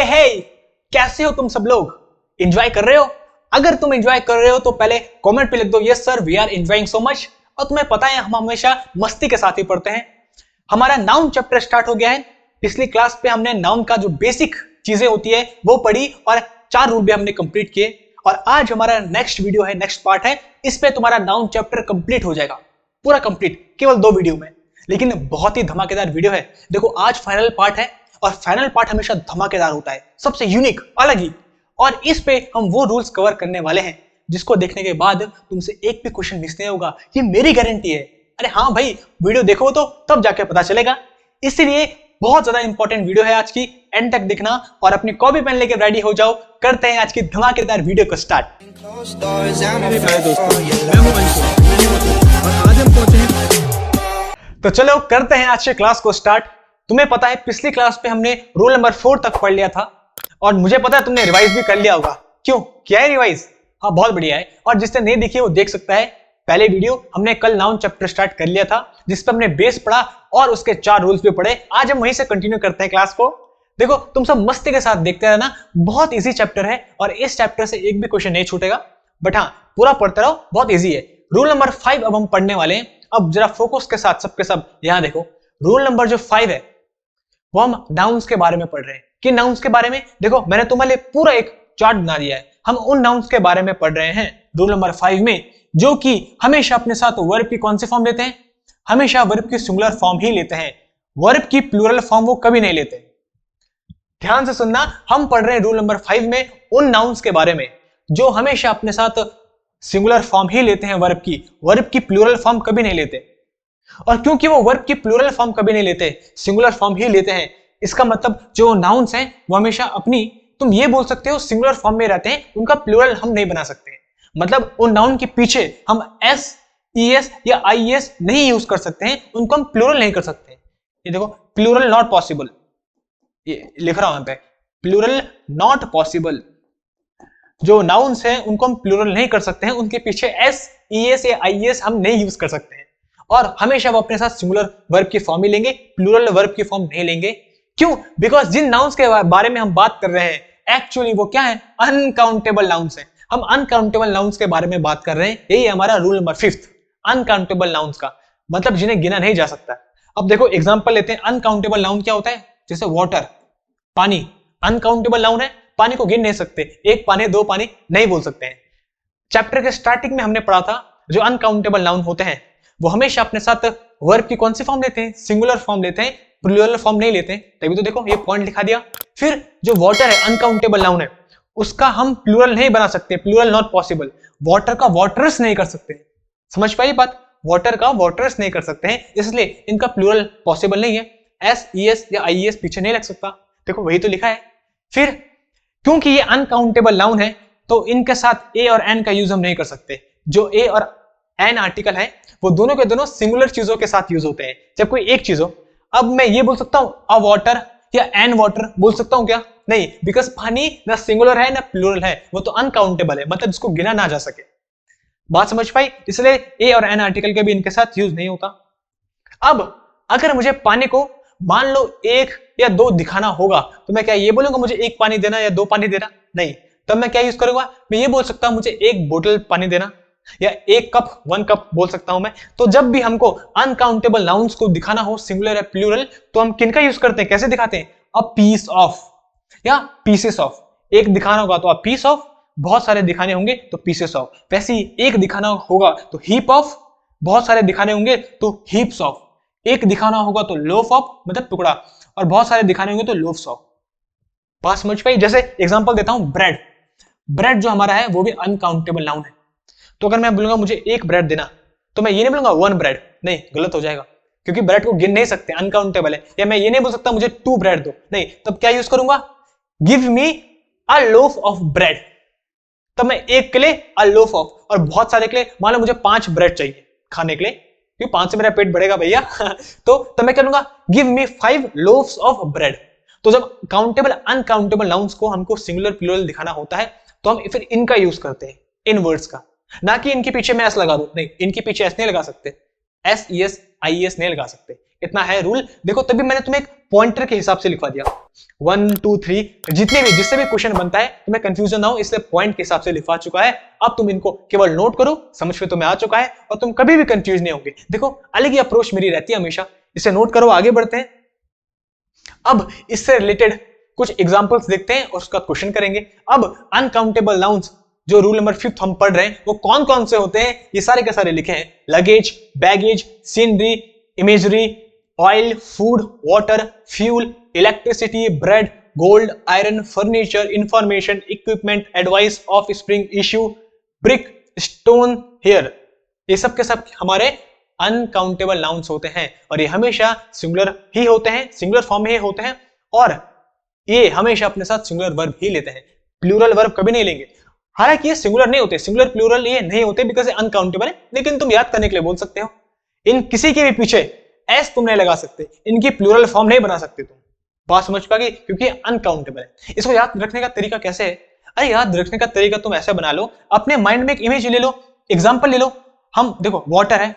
हे कैसे हो तुम सब लोग? एंजॉय कर रहे हो? अगर तुम एंजॉय कर रहे हो तो पहले कमेंट पे लिख दो yes sir we are enjoying so much. और तुम्हें पता है हम हमेशा मस्ती के साथ ही पढ़ते हैं। हमारा नाउन चैप्टर स्टार्ट हो गया है। पिछली क्लास पे हमने नाउन का जो बेसिक चीजें होती है वो पढ़ी और 4 रूल भी हमने कंप्लीट किए। और आज हमारा नेक्स्ट वीडियो है, नेक्स्ट पार्ट है, इस पे तुम्हारा नाउन चैप्टर कंप्लीट हो जाएगा, पूरा कंप्लीट, केवल 2 वीडियो में। लेकिन बहुत ही धमाकेदार वीडियो है। देखो आज फाइनल पार्ट है और फाइनल पार्ट हमेशा धमाकेदार होता है, सबसे यूनिक, अलग ही। और इस पे हम वो रूल्स कवर करने वाले हैं जिसको देखने के बाद तुमसे एक भी क्वेश्चन मिस नहीं होगा, ये मेरी गारंटी है। अरे हाँ भाई, वीडियो देखो तो तब जाके पता चलेगा। इसलिए बहुत ज्यादा इंपॉर्टेंट वीडियो है आज की, एंड तक देखना और अपनी कॉपी पेन लेकर रेडी हो जाओ। करते हैं आज की धमाकेदार वीडियो को स्टार्ट। तो चलो करते हैं आज के क्लास को स्टार्ट। तुम्हें पता है पिछली क्लास पे हमने रूल नंबर 4 तक पढ़ लिया था और मुझे पता है तुमने रिवाइज भी कर लिया होगा। क्यों किया है रिवाइज? हाँ बहुत बढ़िया है। और जिसने नहीं देखी वो देख सकता है। पहले वीडियो हमने कल नाउन चैप्टर स्टार्ट कर लिया था जिस पर हमने बेस पढ़ा और उसके 4 रूल्स भी पढ़े। आज हम वहीं से कंटिन्यू करते हैं क्लास को। देखो तुम सब मस्ती के साथ देखते रहना, बहुत इजी चैप्टर है और इस चैप्टर से एक भी क्वेश्चन नहीं छूटेगा। बट हाँ पूरा पढ़ते रहो, बहुत इजी है। रूल नंबर 5 अब हम पढ़ने वाले हैं। अब जरा फोकस के साथ सबके सब यहां देखो। रूल नंबर जो 5 है वो हम नाउन्स के बारे में पढ़ रहे हैं। कि नाउन्स के बारे में देखो मैंने तुम्हारे लिए पूरा एक चार्ट बना दिया है। हम उन नाउन्स के बारे में पढ़ रहे हैं रूल नंबर 5 में, जो कि हमेशा अपने साथ वर्ब की कौन सी फॉर्म लेते हैं? हमेशा वर्ब की सिंगुलर फॉर्म ही लेते हैं। वर्ब की प्लूरल फॉर्म वो कभी नहीं लेते। ध्यान से सुनना, हम पढ़ रहे हैं रूल नंबर 5 में उन नाउन्स के बारे में जो हमेशा अपने साथ सिंगुलर फॉर्म ही लेते हैं, वर्ब की प्लूरल फॉर्म कभी नहीं लेते। और क्योंकि वो वर्ब की प्लूरल फॉर्म कभी नहीं लेते, सिंगुलर फॉर्म ही लेते हैं, इसका मतलब जो नाउन्स हैं वो हमेशा अपनी, तुम ये बोल सकते हो, सिंगुलर फॉर्म में रहते हैं। उनका प्लूरल हम नहीं बना सकते। मतलब उन नाउन के पीछे हम एस, ईएस या आईएस नहीं यूज कर सकते हैं, उनको हम प्लूरल नहीं कर सकते। ये देखो प्लूरल नॉट पॉसिबल, ये लिख रहा हूं यहां पे, प्लूरल नॉट पॉसिबल। जो नाउन्स हैं उनको हम प्लूरल नहीं कर सकते हैं, उनके पीछे एस, ईएस या आईएस हम नहीं यूज कर सकते हैं। और हमेशा वो अपने साथ सिंगुलर वर्ब की फॉर्म ही लेंगे, प्लूरल वर्ब की फॉर्म नहीं लेंगे। क्यों? बिकॉज जिन नाउन्स के बारे में हम बात कर रहे हैं एक्चुअली वो क्या है? अनकाउंटेबल नाउन्स हैं। हम अनकाउंटेबल नाउन्स के बारे में बात कर रहे हैं। यही हमारा रूल नंबर 5, अनकाउंटेबल नाउन्स का मतलब जिन्हें गिना नहीं जा सकता। अब देखो एग्जांपल लेते हैं। अनकाउंटेबल नाउन क्या होता है? जैसे वाटर, पानी अनकाउंटेबल नाउन है, पानी को गिन नहीं सकते। 1 पानी 2 पानी नहीं बोल सकते हैं। चैप्टर के स्टार्टिंग में हमने पढ़ा था जो अनकाउंटेबल नाउन होते हैं वो हमेशा अपने साथ वर्ब की कौन सी फॉर्म लेते हैं? सिंगुलर फॉर्म लेते हैं, प्लूरल फॉर्म नहीं लेते। तभी तो देखो ये पॉइंट लिखा दिया। फिर जो वाटर है अनकाउंटेबल नाउन है, उसका हम प्लूरल नहीं बना सकते, प्लूरल नॉट पॉसिबल। वाटर का वाटर्स नहीं कर सकते। समझ पाई बात? वाटर का वाटर्स नहीं कर सकते हैं, इसलिए इनका प्लूरल पॉसिबल नहीं है। एस, ईएस या आईएस पीछे नहीं लग सकता। देखो वही तो लिखा है। फिर क्योंकि ये अनकाउंटेबल नाउन है तो इनके साथ ए और एन का यूज हम नहीं कर सकते। जो ए और एन आर्टिकल है वो दोनों के दोनों सिंगुलर चीजों के साथ यूज होते हैं। जब कोई एक चीज हो, अब मैं ये बोल सकता हूं अ वाटर या एन वाटर बोल सकता हूं क्या? नहीं, बिकॉज पानी ना सिंगुलर है ना प्लूरल है, वो तो अनकाउंटेबल है, मतलब इसको गिना ना जा सके। बात समझ पाई? इसलिए ए और एन आर्टिकल के भी इनके साथ यूज नहीं होता। अब अगर मुझे पानी को मान लो 1 या 2 दिखाना होगा तो मैं क्या ये बोलूंगा मुझे 1 पानी देना या 2 पानी देना? नहीं। तब मैं क्या यूज करूंगा? मैं ये बोल सकता हूं मुझे 1 बोतल पानी देना या 1 कप, 1 कप बोल सकता हूं मैं। तो जब भी हमको अनकाउंटेबल नाउन्स को दिखाना हो, सिंगुलर या प्लूरल, तो हम किनका यूज करते हैं? कैसे दिखाते हैं? अ पीस ऑफ या पीसेस ऑफ। 1 दिखाना होगा तो अ पीस ऑफ, बहुत सारे दिखाने होंगे तो पीसेस ऑफ। वैसे ही 1 दिखाना होगा तो हीप ऑफ, बहुत सारे दिखाने होंगे तो हीप्स ऑफ। 1 दिखाना होगा तो लोफ ऑफ, मतलब टुकड़ा, और बहुत सारे दिखाने होंगे तो लोफ्स ऑफ। बात समझ पाई? जैसे एग्जांपल देता हूं, ब्रेड। ब्रेड जो हमारा है वो भी अनकाउंटेबल नाउन है। तो अगर मैं बोलूंगा मुझे 1 ब्रेड देना तो मैं ये नहीं बोलूंगा 1 ब्रेड, नहीं, गलत हो जाएगा क्योंकि ब्रेड को गिन नहीं सकते, अनकाउंटेबल है। या मैं ये नहीं बोल सकता मुझे 2 ब्रेड दो, नहीं, तब क्या यूज करूंगा? Give me a loaf of bread. तब मैं 1 के लिए अ लोफ ऑफ, और बहुत सारे के लिए मान लो मुझे 5 ब्रेड चाहिए खाने के लिए, क्योंकि 5 से मेरा पेट बढ़ेगा भैया तो तब मैं क्या लूंगा? Give me 5 loafs of bread. तो जब काउंटेबल अनकाउंटेबल नाउन्स को हमको सिंगुलर प्लूरल दिखाना होता है तो हम फिर इनका यूज करते हैं, इन वर्ड्स का। ना कि इनके पीछे मैं एस लगा दूं, नहीं, इनके पीछे एस नहीं लगा सकते, एस, ईएस, आईएस नहीं लगा सकते। इतना है रूल। देखो तभी मैंने तुम्हें एक पॉइंटर के हिसाब से लिखवा दिया, 1 2 3 जितने भी जिससे भी क्वेश्चन बनता है तुम्हें कंफ्यूजन ना हो इसलिए पॉइंट के हिसाब से लिखवा चुका है। अब तुम इनको केवल नोट करो, समझ में तुम्हें आ चुका है और तुम कभी भी कंफ्यूज नहीं होंगे। देखो अलग ही अप्रोच मेरी रहती है हमेशा, इसे नोट करो, आगे बढ़ते हैं। अब इससे रिलेटेड कुछ एग्जांपल्स देखते हैं और उसका क्वेश्चन करेंगे। अब अनकाउंटेबल नाउन्स जो रूल नंबर 5 हम पढ़ रहे हैं वो कौन कौन से होते हैं, ये सारे के सारे लिखे हैं। Luggage, baggage, scenery, imagery, oil, food, water, fuel, electricity, bread, gold, iron, furniture, information, equipment, advice, offspring, issue, brick, stone, hair, ये सब के सब हमारे अनकाउंटेबल नाउन्स होते हैं और ये हमेशा सिंगुलर ही होते हैं, सिंगुलर फॉर्म में ही होते हैं और ये हमेशा अपने साथ सिंगुलर वर्ब ही लेते हैं, प्लूरल वर्ब कभी नहीं लेंगे। हालांकि ये सिंगुलर नहीं होते, सिंगुलर प्लूरल ये नहीं होते बिकॉज़ ये अनकाउंटेबल है, लेकिन तुम याद करने के लिए बोल सकते हो। इन किसी के भी पीछे एस तुम नहीं लगा सकते, इनकी प्लूरल फॉर्म नहीं बना सकते तुम, बात समझ पाएगी, क्योंकि अनकाउंटेबल है। इसको याद रखने का तरीका कैसे है? अरे याद रखने का तरीका तुम ऐसे बना लो, अपने माइंड में एक इमेज ले लो, एग्जांपल ले लो। हम देखो वाटर है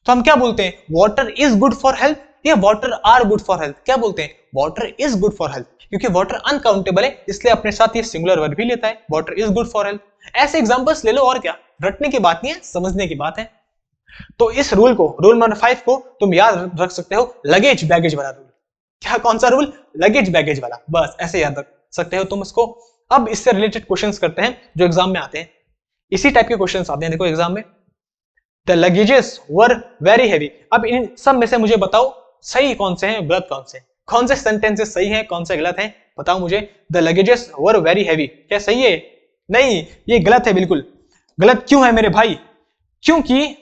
तो हम क्या बोलते हैं, water is good for health या water are good for health, क्या बोलते हैं, water is good for health, क्योंकि वाटर अनकाउंटेबल है इसलिए अपने साथ ये सिंगुलर वर्ब भी लेता है, water is good for health. ऐसे एग्जांपल्स ले लो, और क्या, रटने की बात नहीं है, समझने की बात है। तो इस रूल को, रूल नंबर 5 को तुम याद रख सकते हो, लगेज बैगेज वाला रूल। क्या, कौन सा रूल, लगेज बैगेज वाला, बस ऐसे याद रख सकते हो तुम इसको। अब इससे रिलेटेड क्वेश्चंस करते हैं जो एग्जाम में आते हैं, इसी टाइप के क्वेश्चंस आते हैं देखो एग्जाम में। The luggages were very heavy. अब इन सब में से मुझे बताओ सही कौन से हैं, गलत कौन से हैं, कौन से सेंटेंसेस सही हैं, कौन से गलत हैं, बताओ मुझे। The luggages were very heavy, क्या सही है? नहीं, ये गलत है, बिल्कुल गलत। क्यों है मेरे भाई? क्योंकि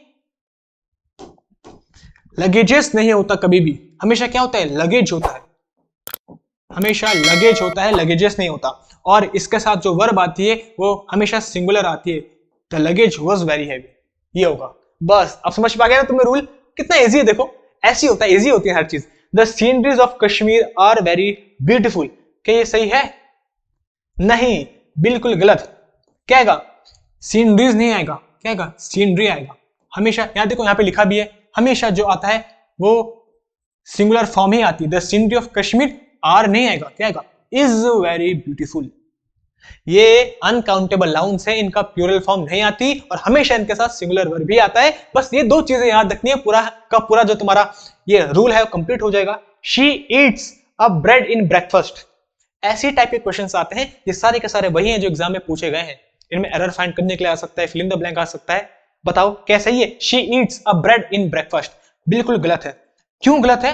लगेजेस नहीं होता कभी भी, हमेशा क्या होता है, लगेज होता है, हमेशा लगेज होता है, लगेजेस नहीं होता। और इसके साथ जो वर्ब आती है वो हमेशा सिंगुलर आती है, the luggage was very heavy, ये होगा। बस अब समझ पा गया ना तुम्हें रूल, कितना इजी है, देखो ऐसी होता है, इजी होती है हर चीज। The sceneries of Kashmir are very beautiful, क्या ये सही है? नहीं, बिल्कुल गलत। क्या आएगा, सीनरीज नहीं आएगा, क्या आएगा, सीनरी आएगा हमेशा। यहां देखो, यहां पे लिखा भी है, हमेशा जो आता है वो सिंगुलर फॉर्म ही आती है। The scenery of Kashmir are नहीं आएगा, क्या आएगा, इज वेरी ब्यूटीफुल। ये अनकाउंटेबल नाउन्स है, इनका प्लूरल फॉर्म नहीं आती और हमेशा इनके साथ सिंगुलर वर्ब भी आता है। बस ये दो चीजें याद रखनी है, पूरा का पूरा जो तुम्हारा ये रूल है वो कंप्लीट हो जाएगा। She Yeats a bread in breakfast. ऐसी टाइप के क्वेश्चंस आते हैं, ये सारे के सारे वही हैं जो एग्जाम में पूछे गए हैं। इनमें एरर फाइंड करने के लिए आ सकता है, फिल इन द ब्लैंक आ सकता है। बताओ क्या सही है? She Yeats a bread in breakfast बिल्कुल गलत है। क्यों गलत है?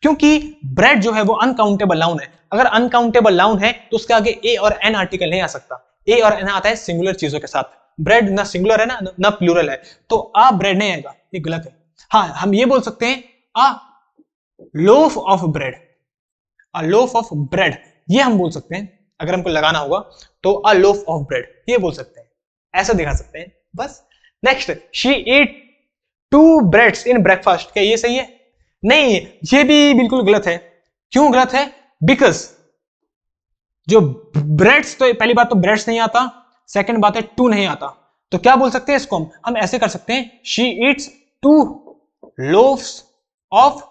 क्योंकि ब्रेड जो है वो अनकाउंटेबल नाउन है। अगर अनकाउंटेबल नाउन है तो उसके आगे ए और एन आर्टिकल नहीं आ सकता। ए और एन आता है सिंगुलर चीजों के साथ, ब्रेड ना सिंगुलर है ना प्लूरल है, तो आ ब्रेड नहीं आएगा, ये गलत है। हाँ, हम ये बोल सकते हैं a loaf of bread, a loaf of bread, ये हम बोल सकते हैं। अगर हमको लगाना होगा तो अ लोफ ऑफ ब्रेड ये बोल सकते हैं, ऐसा दिखा सकते हैं बस। Next, she eat 2 breads in breakfast, क्या ये सही है? नहीं, ये भी बिल्कुल गलत है। क्यों गलत है? बिकॉज जो ब्रेड्स, तो पहली बात तो ब्रेड्स नहीं आता, सेकंड बात है 2 नहीं आता, तो क्या बोल सकते हैं इसको हम ऐसे कर सकते हैं, शी ईट्स 2 लोफ्स ऑफ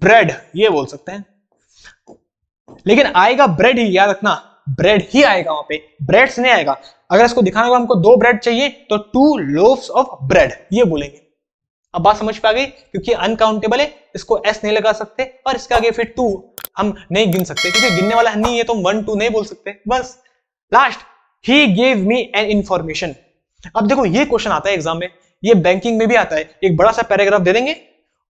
ब्रेड, ये बोल सकते हैं। लेकिन आएगा ब्रेड ही, याद रखना, ब्रेड ही आएगा वहां पे, ब्रेड्स नहीं आएगा। अगर इसको दिखाना होगा हमको 2 ब्रेड चाहिए तो 2 लोफ्स ऑफ ब्रेड ये बोलेंगे। अब बात समझ पा गई? क्योंकि अनकाउंटेबल है, इसको एस नहीं लगा सकते और इसके आगे फिर 2 हम नहीं गिन सकते, क्योंकि गिनने वाला नहीं है तो 1 2 नहीं बोल सकते। बस last, he gave me an information. अब देखो ये क्वेश्चन आता है एग्जाम में, ये बैंकिंग में भी आता है। एक बड़ा सा पैराग्राफ दे देंगे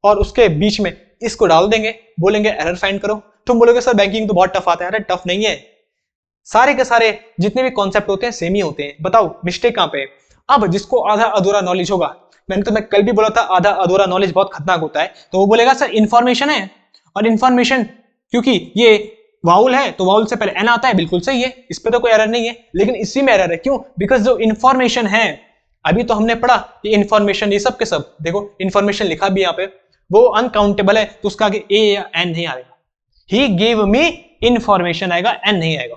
और उसके बीच में इसको डाल देंगे, बोलेंगे एरर फाइंड करो। तुम बोलोगे सर बैंकिंग तो बहुत टफ आता है। अरे टफ नहीं है, सारे के सारे जितने भी कॉन्सेप्ट होते हैं सेम ही होते हैं। बताओ मिस्टेक कहां पे है? अब जिसको आधा अधूरा नॉलेज होगा, मैंने तो मैं कल भी बोला था आधा अधूरा नॉलेज बहुत खतरनाक होता है, तो वो बोलेगा सर इंफॉर्मेशन है, और इंफॉर्मेशन क्योंकि ये वाउल है तो वाउल से पहले एन आता है, बिल्कुल सही है, इस पे तो कोई एरर नहीं है। लेकिन इसी में एरर है, क्यों? बिकॉज जो इंफॉर्मेशन है, अभी तो हमने पढ़ा कि इंफॉर्मेशन ये सब के सब, देखो इंफॉर्मेशन लिखा भी यहाँ पे, वो अनकाउंटेबल है तो उसका आगे ए या एन नहीं आएगा। ही गिव मी इंफॉर्मेशन आएगा, एन नहीं आएगा।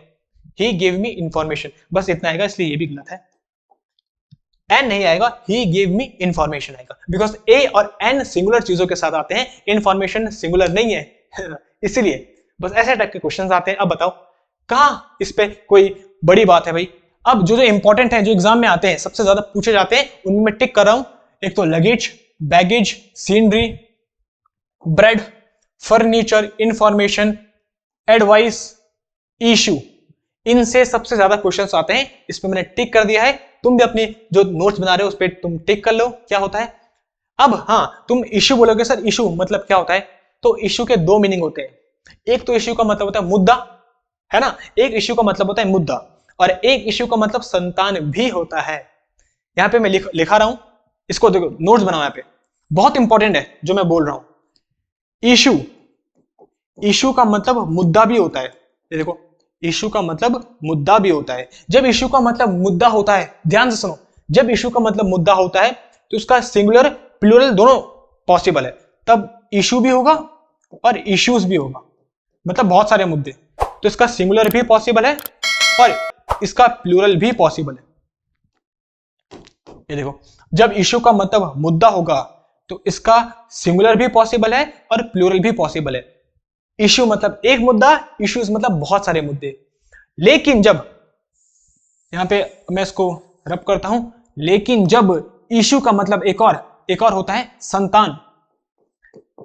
ही गिव मी इंफॉर्मेशन, बस इतना आएगा, इसलिए ये भी गलत है। एन नहीं आएगा, ही गेव मी इंफॉर्मेशन आएगा, बिकॉज ए और एन सिंगुलर चीजों के साथ आते हैं, इंफॉर्मेशन सिंगुलर नहीं है इसीलिए बस ऐसे टाइप के क्वेश्चंस आते हैं। अब बताओ कहाँ इस पे कोई बड़ी बात है भाई। अब जो जो इंपॉर्टेंट है, जो एग्जाम में आते हैं, सबसे ज्यादा पूछे जाते हैं, उनमें मैं टिक कर रहा हूं। एक तो luggage, baggage, scenery, bread, furniture, information, advice, issue, इनसे सबसे ज्यादा क्वेश्चंस आते हैं। इस पे मैंने टिक कर दिया है, तुम भी अपनी जो नोट्स बना रहे हो उस पर तुम टिक कर लो क्या होता है। अब हाँ, तुम इशू बोलोगे सर इशू मतलब क्या होता है, तो इशू के दो मीनिंग होते हैं। एक तो इशू का मतलब होता है मुद्दा, है ना, एक इशू का मतलब होता है मुद्दा, और एक इशू का मतलब संतान भी होता है। यहां पे मैं लिखा रहा हूं, इसको देखो, नोट्स बनाओ, यहां पे बहुत इंपॉर्टेंट है जो मैं बोल रहा हूं। इशू, इशू का मतलब मुद्दा भी होता है। ये देखो, इशू का मतलब मुद्दा भी होता है। जब इशू का मतलब मुद्दा होता है, ध्यान से सुनो, जब इशू का मतलब मुद्दा होता है तो उसका सिंगुलर प्लूरल दोनों पॉसिबल है, तब इशू भी होगा और इश्यूज भी होगा, मतलब बहुत सारे मुद्दे, तो इसका सिंगुलर भी पॉसिबल है और इसका प्लूरल भी पॉसिबल है। ये देखो, जब इशू का मतलब मुद्दा होगा तो इसका सिंगुलर भी पॉसिबल है और प्लूरल भी पॉसिबल है। इशू मतलब एक मुद्दा, इश्यूज मतलब बहुत सारे मुद्दे। लेकिन जब, यहां पे मैं इसको रब करता हूं, लेकिन जब इशू का मतलब एक और होता है संतान,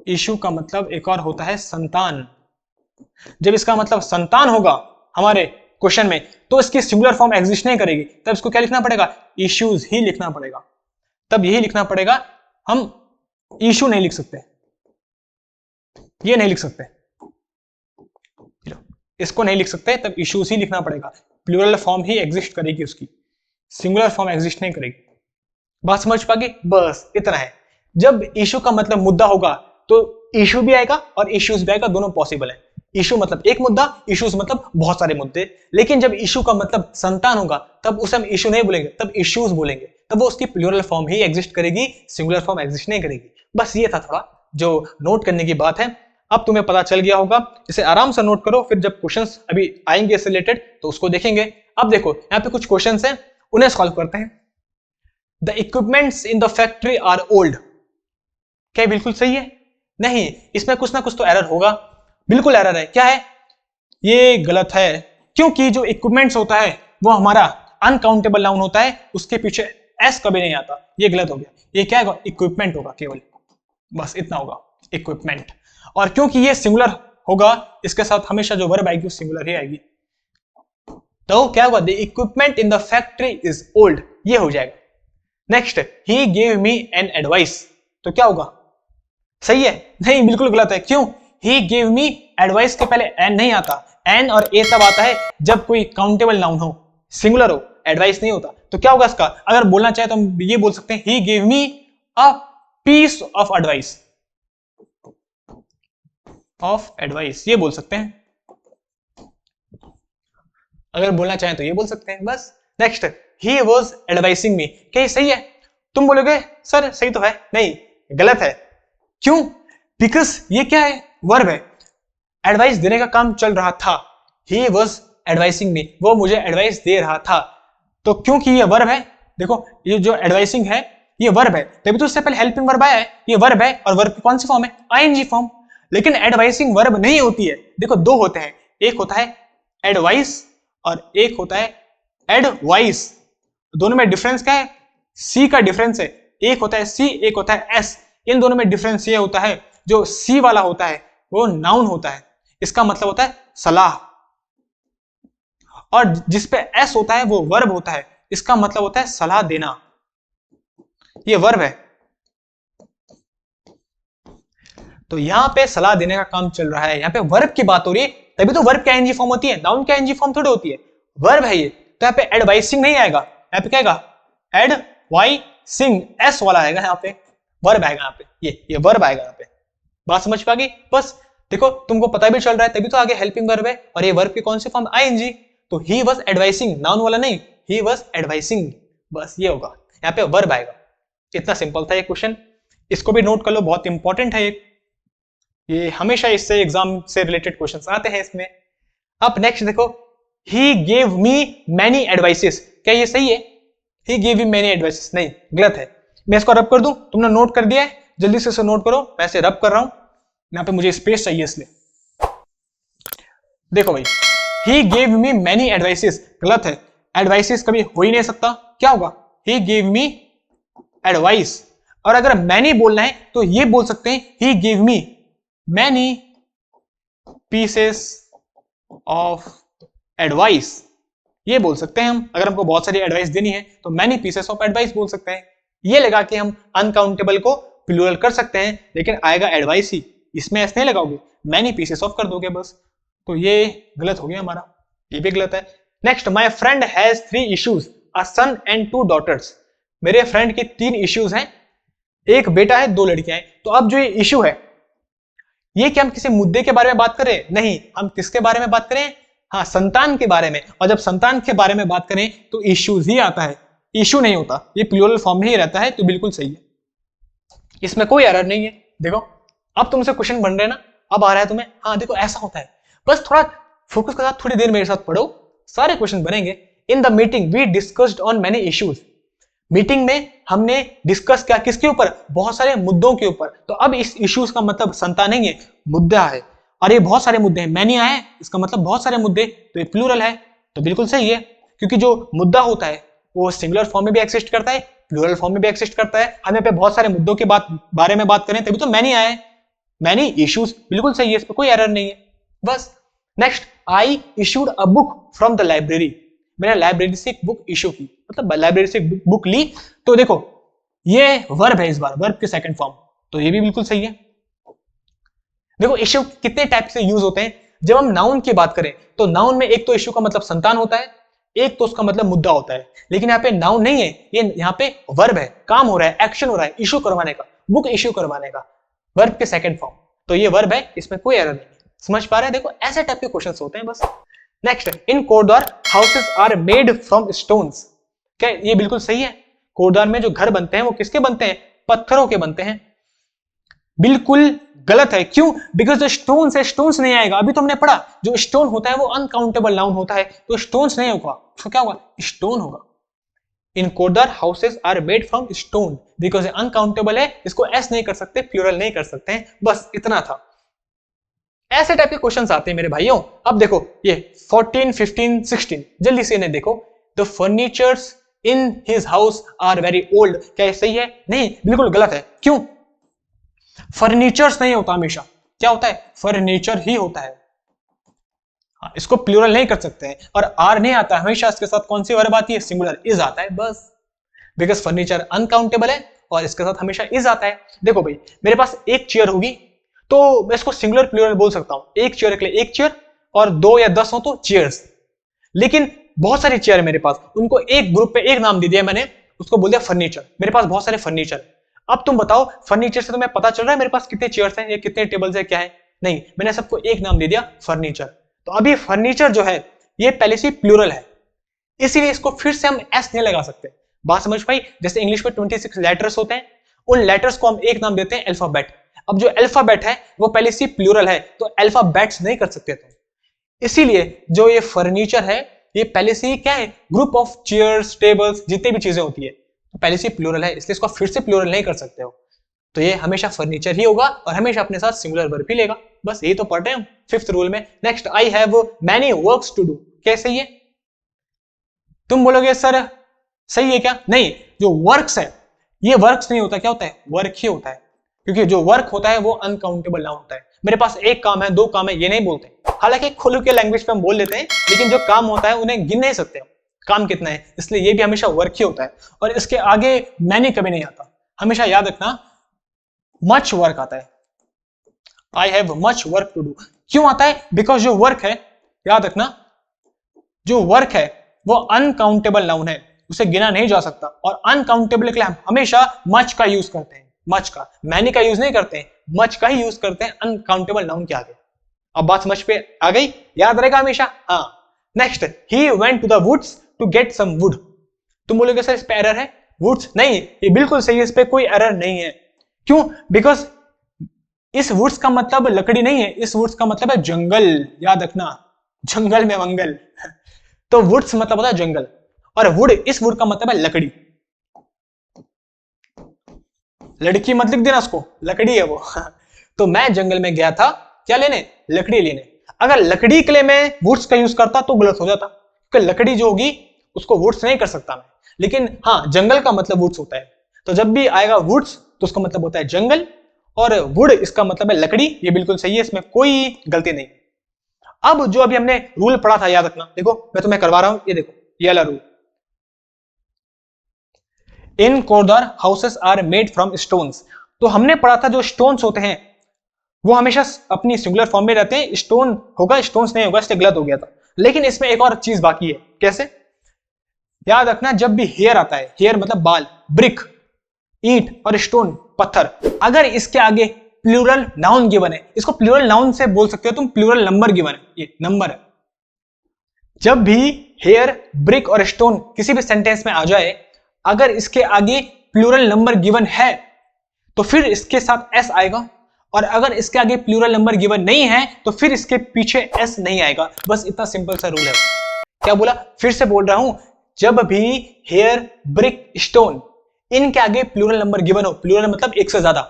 इशू का मतलब एक और होता है संतान। जब इसका मतलब संतान होगा हमारे क्वेश्चन में, तो इसकी सिंगुलर फॉर्म एग्जिस्ट नहीं करेगी, तब इसको क्या लिखना पड़ेगा, इश्यूज ही लिखना पड़ेगा। तब यही लिखना पड़ेगा, हम इशू नहीं लिख सकते, ये नहीं लिख सकते, इसको नहीं लिख सकते, तब इश्यूज ही लिखना पड़ेगा। प्लूरल फॉर्म ही एग्जिस्ट करेगी, उसकी सिंगुलर फॉर्म एग्जिस्ट नहीं करेगी। बात समझ पाएगी, बस इतना है। जब इशू का मतलब मुद्दा होगा तो इशू भी आएगा और इश्यूज भी आएगा, दोनों पॉसिबल है। इशू मतलब एक मुद्दा, इश्यूज मतलब बहुत सारे मुद्दे। लेकिन जब इशू का मतलब संतान होगा तब उसे हम इशू नहीं बोलेंगे, तब इश्यूज बोलेंगे, तब वो उसकी प्लूरल फॉर्म ही एग्जिस्ट करेगी, सिंगुलर फॉर्म एग्जिस्ट नहीं करेगी। बस ये था थोड़ा जो नोट करने की बात है। अब तुम्हें पता चल गया होगा, इसे आराम से नोट करो, फिर जब क्वेश्चंस अभी आएंगे इससे रिलेटेड तो उसको देखेंगे। अब देखो यहाँ पे कुछ क्वेश्चंस हैं, उन्हें सॉल्व करते हैं। The equipments in the factory are old, क्या बिल्कुल सही है? नहीं, इसमें कुछ ना कुछ तो एरर होगा, बिल्कुल एरर है। क्या है? ये गलत है, क्योंकि जो इक्विपमेंट्स होता है वो हमारा अनकाउंटेबल नाउन होता है, उसके पीछे एस कभी नहीं आता, ये गलत हो गया। ये क्या है? इक्विपमेंट होगा केवल, बस इतना होगा, इक्विपमेंट। और क्योंकि ये सिंगुलर होगा, इसके साथ हमेशा जो वर्ब आएगी वो सिंगुलर ही आएगी। तो क्या होगा? The equipment in the factory is old, ये हो जाएगा। Next, he gave me an advice, तो क्या होगा? सही है? नहीं, बिल्कुल गलत है। क्यों? ही गेव मी, एडवाइस के पहले एन नहीं आता, एन और ए तब आता है जब कोई काउंटेबल नाउन हो, सिंगुलर हो, एडवाइस नहीं होता। तो क्या होगा इसका? अगर बोलना चाहे तो हम ये बोल सकते हैं, he gave me a piece of advice, ये बोल सकते हैं। अगर बोलना चाहें तो ये बोल सकते हैं, बस। नेक्स्ट, ही वॉज एडवाइसिंग मी, क्या ये सही है? तुम बोलोगे सर सही तो है, नहीं गलत है। क्यों? बिकॉज ये क्या है? वर्ब है, एडवाइस देने का काम चल रहा था। ही वॉज एडवाइसिंग मी, वो मुझे एडवाइस दे रहा था। तो क्योंकि ये वर्ब है, देखो ये जो एडवाइसिंग है ये वर्ब है, तभी तो उससे पहले हेल्पिंग वर्ब आया है, ये वर्ब है, और वर्ब की कौन सी फॉर्म है? ING form. लेकिन एडवाइसिंग वर्ब नहीं होती है, देखो दो होते हैं, एक होता है एडवाइस और एक होता है एडवाइस। दोनों में डिफरेंस क्या है? सी का डिफरेंस है, एक होता है सी, एक होता है एस। इन दोनों में डिफरेंस ये होता है, जो सी वाला होता है वो नाउन होता है, इसका मतलब होता है सलाह, और जिसपे एस होता है वो वर्ब होता है, इसका मतलब होता है सलाह देना। ये वर्ब है, तो यहां पे सलाह देने का काम चल रहा है, यहां पे वर्ब की बात हो रही है, तभी तो वर्ब की आईएनजी फॉर्म होती है, नाउन की आईएनजी फॉर्म थोड़ी होती है, वर्ब है ये। तो यहाँ पे एडवाइसिंग नहीं आएगा, यहाँ पे क्या आएगा? एडवाइसिंग, एस वाला आएगा, यहाँ पे वर्ब आएगा, यहाँ पे ये वर्ब आएगा यहाँ पे। बात समझ पाएगी? बस देखो, तुमको पता भी चल रहा है, तभी तो आगे हेल्पिंग वर्ब है, और ये वर्ब की कौन सी फॉर्म? आईएनजी। तो ही वाज एडवाइसिंग, नाउन वाला नहीं, ही वाज एडवाइसिंग, बस ये होगा, यहाँ पे वर्ब आएगा। इतना सिंपल था ये क्वेश्चन, इसको भी नोट कर लो, बहुत इंपॉर्टेंट है ये हमेशा इससे एग्जाम से रिलेटेड क्वेश्चंस आते हैं इसमें। अब नेक्स्ट देखो, ही गेव मी मैनी एडवाइसेस, क्या ये सही है? ही गिव हिम मेनी एडवाइसेस, नहीं गलत है। मैं इसको रब कर दूं, तुमने नोट कर दिया है, जल्दी से इसे नोट करो, मैं इसे रब कर रहा हूं, यहाँ पे मुझे स्पेस चाहिए इसलिए। देखो भाई, ही गेव मी मैनी एडवाइसेस, गलत है, एडवाइसेस कभी हो ही नहीं सकता, क्या होगा, ही गेव मी एडवाइस। और अगर मैनी बोलना है तो ये बोल सकते हैं he give me many pieces of advice, ये बोल सकते हैं हम। अगर हमको बहुत सारी एडवाइस देनी है तो मैनी पीसेस ऑफ एडवाइस बोल सकते हैं। ये लगा के हम अनकाउंटेबल को प्लूरल कर सकते हैं, लेकिन आएगा एडवाइस ही, इसमें ऐसे नहीं लगाओगे, मैनी पीसेस ऑफ कर दोगे बस। तो ये गलत हो गया हमारा, ये भी गलत है। Next, my friend has 3 issues, a son and 2 daughters. मेरे फ्रेंड के 3 इश्यूज हैं, एक बेटा है 2 लड़कियां हैं। तो अब जो ये इश्यू है, ये क्या हम किसी मुद्दे के बारे में बात करें? नहीं, हम किसके बारे में बात करें? हाँ, संतान के बारे में। और जब संतान के बारे में बात करें तो इश्यूज ही आता है, इश्यू नहीं होता, ये प्लूरल फॉर्म में ही रहता है, तो बिल्कुल सही है, इसमें कोई एरर नहीं है। देखो अब तुमसे क्वेश्चन बन रहे हैं ना, अब आ रहा है तुम्हें, हाँ देखो ऐसा होता है, बस थोड़ा फोकस के साथ थोड़ी देर मेरे साथ पढ़ो, सारे क्वेश्चन बनेंगे। In the meeting we discussed on many issues, meeting में हमने डिस्कस किया किसके ऊपर? बहुत सारे मुद्दों के ऊपर। तो अब इस इश्यूज का मतलब संतान नहीं है, मुद्दा है, और ये बहुत सारे मुद्दे हैं, मैनी आए इसका मतलब बहुत सारे मुद्दे, तो ये प्लूरल है, तो बिल्कुल सही है, क्योंकि जो मुद्दा होता है वो सिंगुलर फॉर्म में भी एग्जिस्ट करता है, प्लूरल फॉर्म में भी एग्जिस्ट करता है। हमें पे बहुत सारे मुद्दों के बारे में बात करें तभी तो मैनी आए, मैनी इश्यूज, बिल्कुल सही है, इसमें कोई एरर नहीं है बस। Next, I issued a book from the library, मैंने लाइब्रेरी से एक बुक इशू की, मतलब लाइब्रेरी से एक बुक ली। तो देखो ये वर्ब है, इस बार वर्ब के सेकंड फॉर्म, तो ये भी बिल्कुल सही है। देखो इश्यू कितने टाइप से यूज होते हैं। जब हम नाउन की बात करें तो नाउन में एक तो इश्यू का मतलब संतान होता है, एक तो उसका मतलब मुद्दा होता है, लेकिन यहाँ पे नाउन नहीं है, ये यहाँ पे वर्ब है, काम हो रहा है, एक्शन हो रहा है, इशू करवाने का, बुक इशू करवाने का, वर्ब के सेकंड फॉर्म, तो ये वर्ब है, इसमें कोई एरर नहीं है। समझ पा रहे हैं? देखो ऐसे टाइप के क्वेश्चंस होते हैं बस। Next, in Kotdwar houses are made from stones, क्या ये बिल्कुल सही है? कोटद्वार में जो घर बनते हैं वो किसके बनते हैं? पत्थरों के बनते हैं, बिल्कुल गलत है। क्यों? बिकॉज जो स्टोन से स्टोन्स नहीं आएगा, अभी तो हमने पढ़ा जो स्टोन होता है वो अनकाउंटेबल नाउन होता है, तो स्टोन्स नहीं होगा, तो क्या होगा? स्टोन होगा। In Kotdwar houses are made from stone, because uncountable है, इसको एस नहीं कर सकते, प्लूरल नहीं कर सकते हैं, बस इतना था। ऐसे टाइप के क्वेश्चंस आते हैं मेरे भाइयों। अब देखो ये 14, 15, 16, जल्दी से इन्हें देखो। The furnitures in his house are very old, क्या ये सही है? नहीं, बिल्कुल गलत है। क्यों? फर्नीचर्स नहीं होता, हमेशा क्या होता है? फर्नीचर ही होता है। हाँ, इसको प्लूरल नहीं कर सकते हैं, और आर नहीं आता, हमेशा इसके साथ कौन सी वर्ब आती है? सिंगुलर, इज आता है बस, बिकॉज फर्नीचर अनकाउंटेबल है और इसके साथ हमेशा इज आता है। देखो भाई, मेरे पास एक चेयर होगी तो मैं इसको सिंगुलर प्लूरल बोल सकता हूं, एक चेयर के लिए एक चेयर, और 2 या 10 हो तो चेयर्स। लेकिन बहुत सारी चेयर है मेरे पास, उनको एक ग्रुप पे एक नाम दे दिया मैंने, उसको बोल दिया फर्नीचर। मेरे पास बहुत सारे फर्नीचर। अब तुम बताओ, फर्नीचर से तुम्हें पता चल रहा है मेरे पास कितने चेयर्स हैं या कितने टेबल्स है, क्या है? नहीं, मैंने सबको एक नाम दे दिया, फर्नीचर। तो अभी फर्नीचर जो है ये पहले से प्लूरल है, इसीलिए इसको फिर से हम एस नहीं लगा सकते। बात समझ पाई? जैसे इंग्लिश में 26 लेटर्स होते हैं, उन लेटर्स को हम एक नाम देते हैं अल्फाबेट। अब जो अल्फाबेट है वो पहले से प्लूरल है, तो अल्फाबेट्स नहीं कर सकते तुम, इसीलिए जो ये फर्नीचर है ये पहले से ही क्या है? ग्रुप ऑफ चेयर्स, टेबल्स, जितनी भी चीजें होती है तो पहले से प्लूरल है, इसलिए इसको फिर से प्लूरल नहीं कर सकते हो। तो ये हमेशा फर्नीचर ही होगा और हमेशा अपने साथ सिंगुलर वर्ब ही लेगा, बस यही तो पढ़ रहे हैं हम 5th रूल में। Next, I have many works to do, क्या सही है? तुम बोलोगे सर सही है क्या? नहीं, जो वर्क्स है ये वर्क्स नहीं होता, क्या होता है? वर्क ही होता है, क्योंकि जो वर्क होता है वो अनकाउंटेबल नाउन होता है। मेरे पास एक काम है, 2 काम है, ये नहीं बोलते। हालांकि खुल के लैंग्वेज पे हम बोल लेते हैं, लेकिन जो काम होता है उन्हें गिन नहीं सकते हम, काम कितना है, इसलिए ये भी हमेशा वर्क ही होता है। और इसके आगे मैनी कभी नहीं आता, हमेशा याद रखना मच वर्क आता है। I have much work to do क्यों आता है? बिकॉज जो वर्क है, याद रखना, जो वर्क है वो अनकाउंटेबल नाउन है, उसे गिना नहीं जा सकता, और अनकाउंटेबल के लिए हम हमेशा मच का यूज करते हैं, मच का, मैनी का यूज नहीं करते हैं, मच का ही यूज करते हैं अनकाउंटेबल नाउन के आगे। अब बात समझ पे आ गई? याद रहेगा हमेशा। हाँ, next, he went to the woods to get some wood. तुम बोलोगे सर इस पे एरर है, वुड्स नहीं, ये बिल्कुल सही है, इस पे कोई एरर नहीं है। क्यों? बिकॉज इस वुड्स का मतलब लकड़ी नहीं है, इस वुड्स का मतलब है जंगल, याद रखना, जंगल में मंगल तो वुड्स मतलब होता है जंगल, और वुड, इस वुड का मतलब है लकड़ी। लड़की मत लिख देना उसको, लकड़ी है वो। तो मैं जंगल में गया था क्या लेने, लकड़ी लेने। अगर लकड़ी के लिए मैं वुड्स का यूज करता तो गलत हो जाता, क्योंकि लकड़ी जो होगी उसको वुड्स नहीं कर सकता मैं। लेकिन हाँ, जंगल का मतलब वुड्स होता है, तो जब भी आएगा वुड्स तो उसका मतलब होता है जंगल, और वुड इसका मतलब है लकड़ी। ये बिल्कुल सही है, इसमें कोई गलती नहीं। अब जो अभी हमने रूल पढ़ा था, याद रखना। देखो मैं तुम्हें करवा रहा हूं, ये देखो ये वाला रूल। इन कोरदार houses are made from stones. तो हमने पढ़ा था जो स्टोन्स होते हैं वो हमेशा अपनी सिंगुलर फॉर्म में रहते हैं। स्टोन होगा, स्टोन्स नहीं होगा, इसलिए गलत हो गया था। लेकिन इसमें एक और चीज बाकी है। कैसे? याद रखना, जब भी हेयर आता है, हेयर मतलब बाल, ब्रिक ईंट और स्टोन पत्थर, अगर इसके आगे प्लूरल नाउन गिवन है, इसको प्लूरल नाउन से बोल सकते हो तुम, प्लूरल नंबर गिवन है, ये नंबर है। जब भी हेयर, ब्रिक और स्टोन किसी भी सेंटेंस में आ जाए, अगर इसके आगे प्लूरल नंबर गिवन है तो फिर इसके साथ एस आएगा, और अगर इसके आगे प्लूरल नंबर गिवन नहीं है तो फिर इसके पीछे एस नहीं आएगा। बस इतना सिंपल सा रूल है। क्या बोला? फिर से बोल रहा हूं, जब भी हेयर, ब्रिक, स्टोन इनके आगे प्लूरल नंबर गिवन हो, प्लूरल मतलब एक से ज्यादा,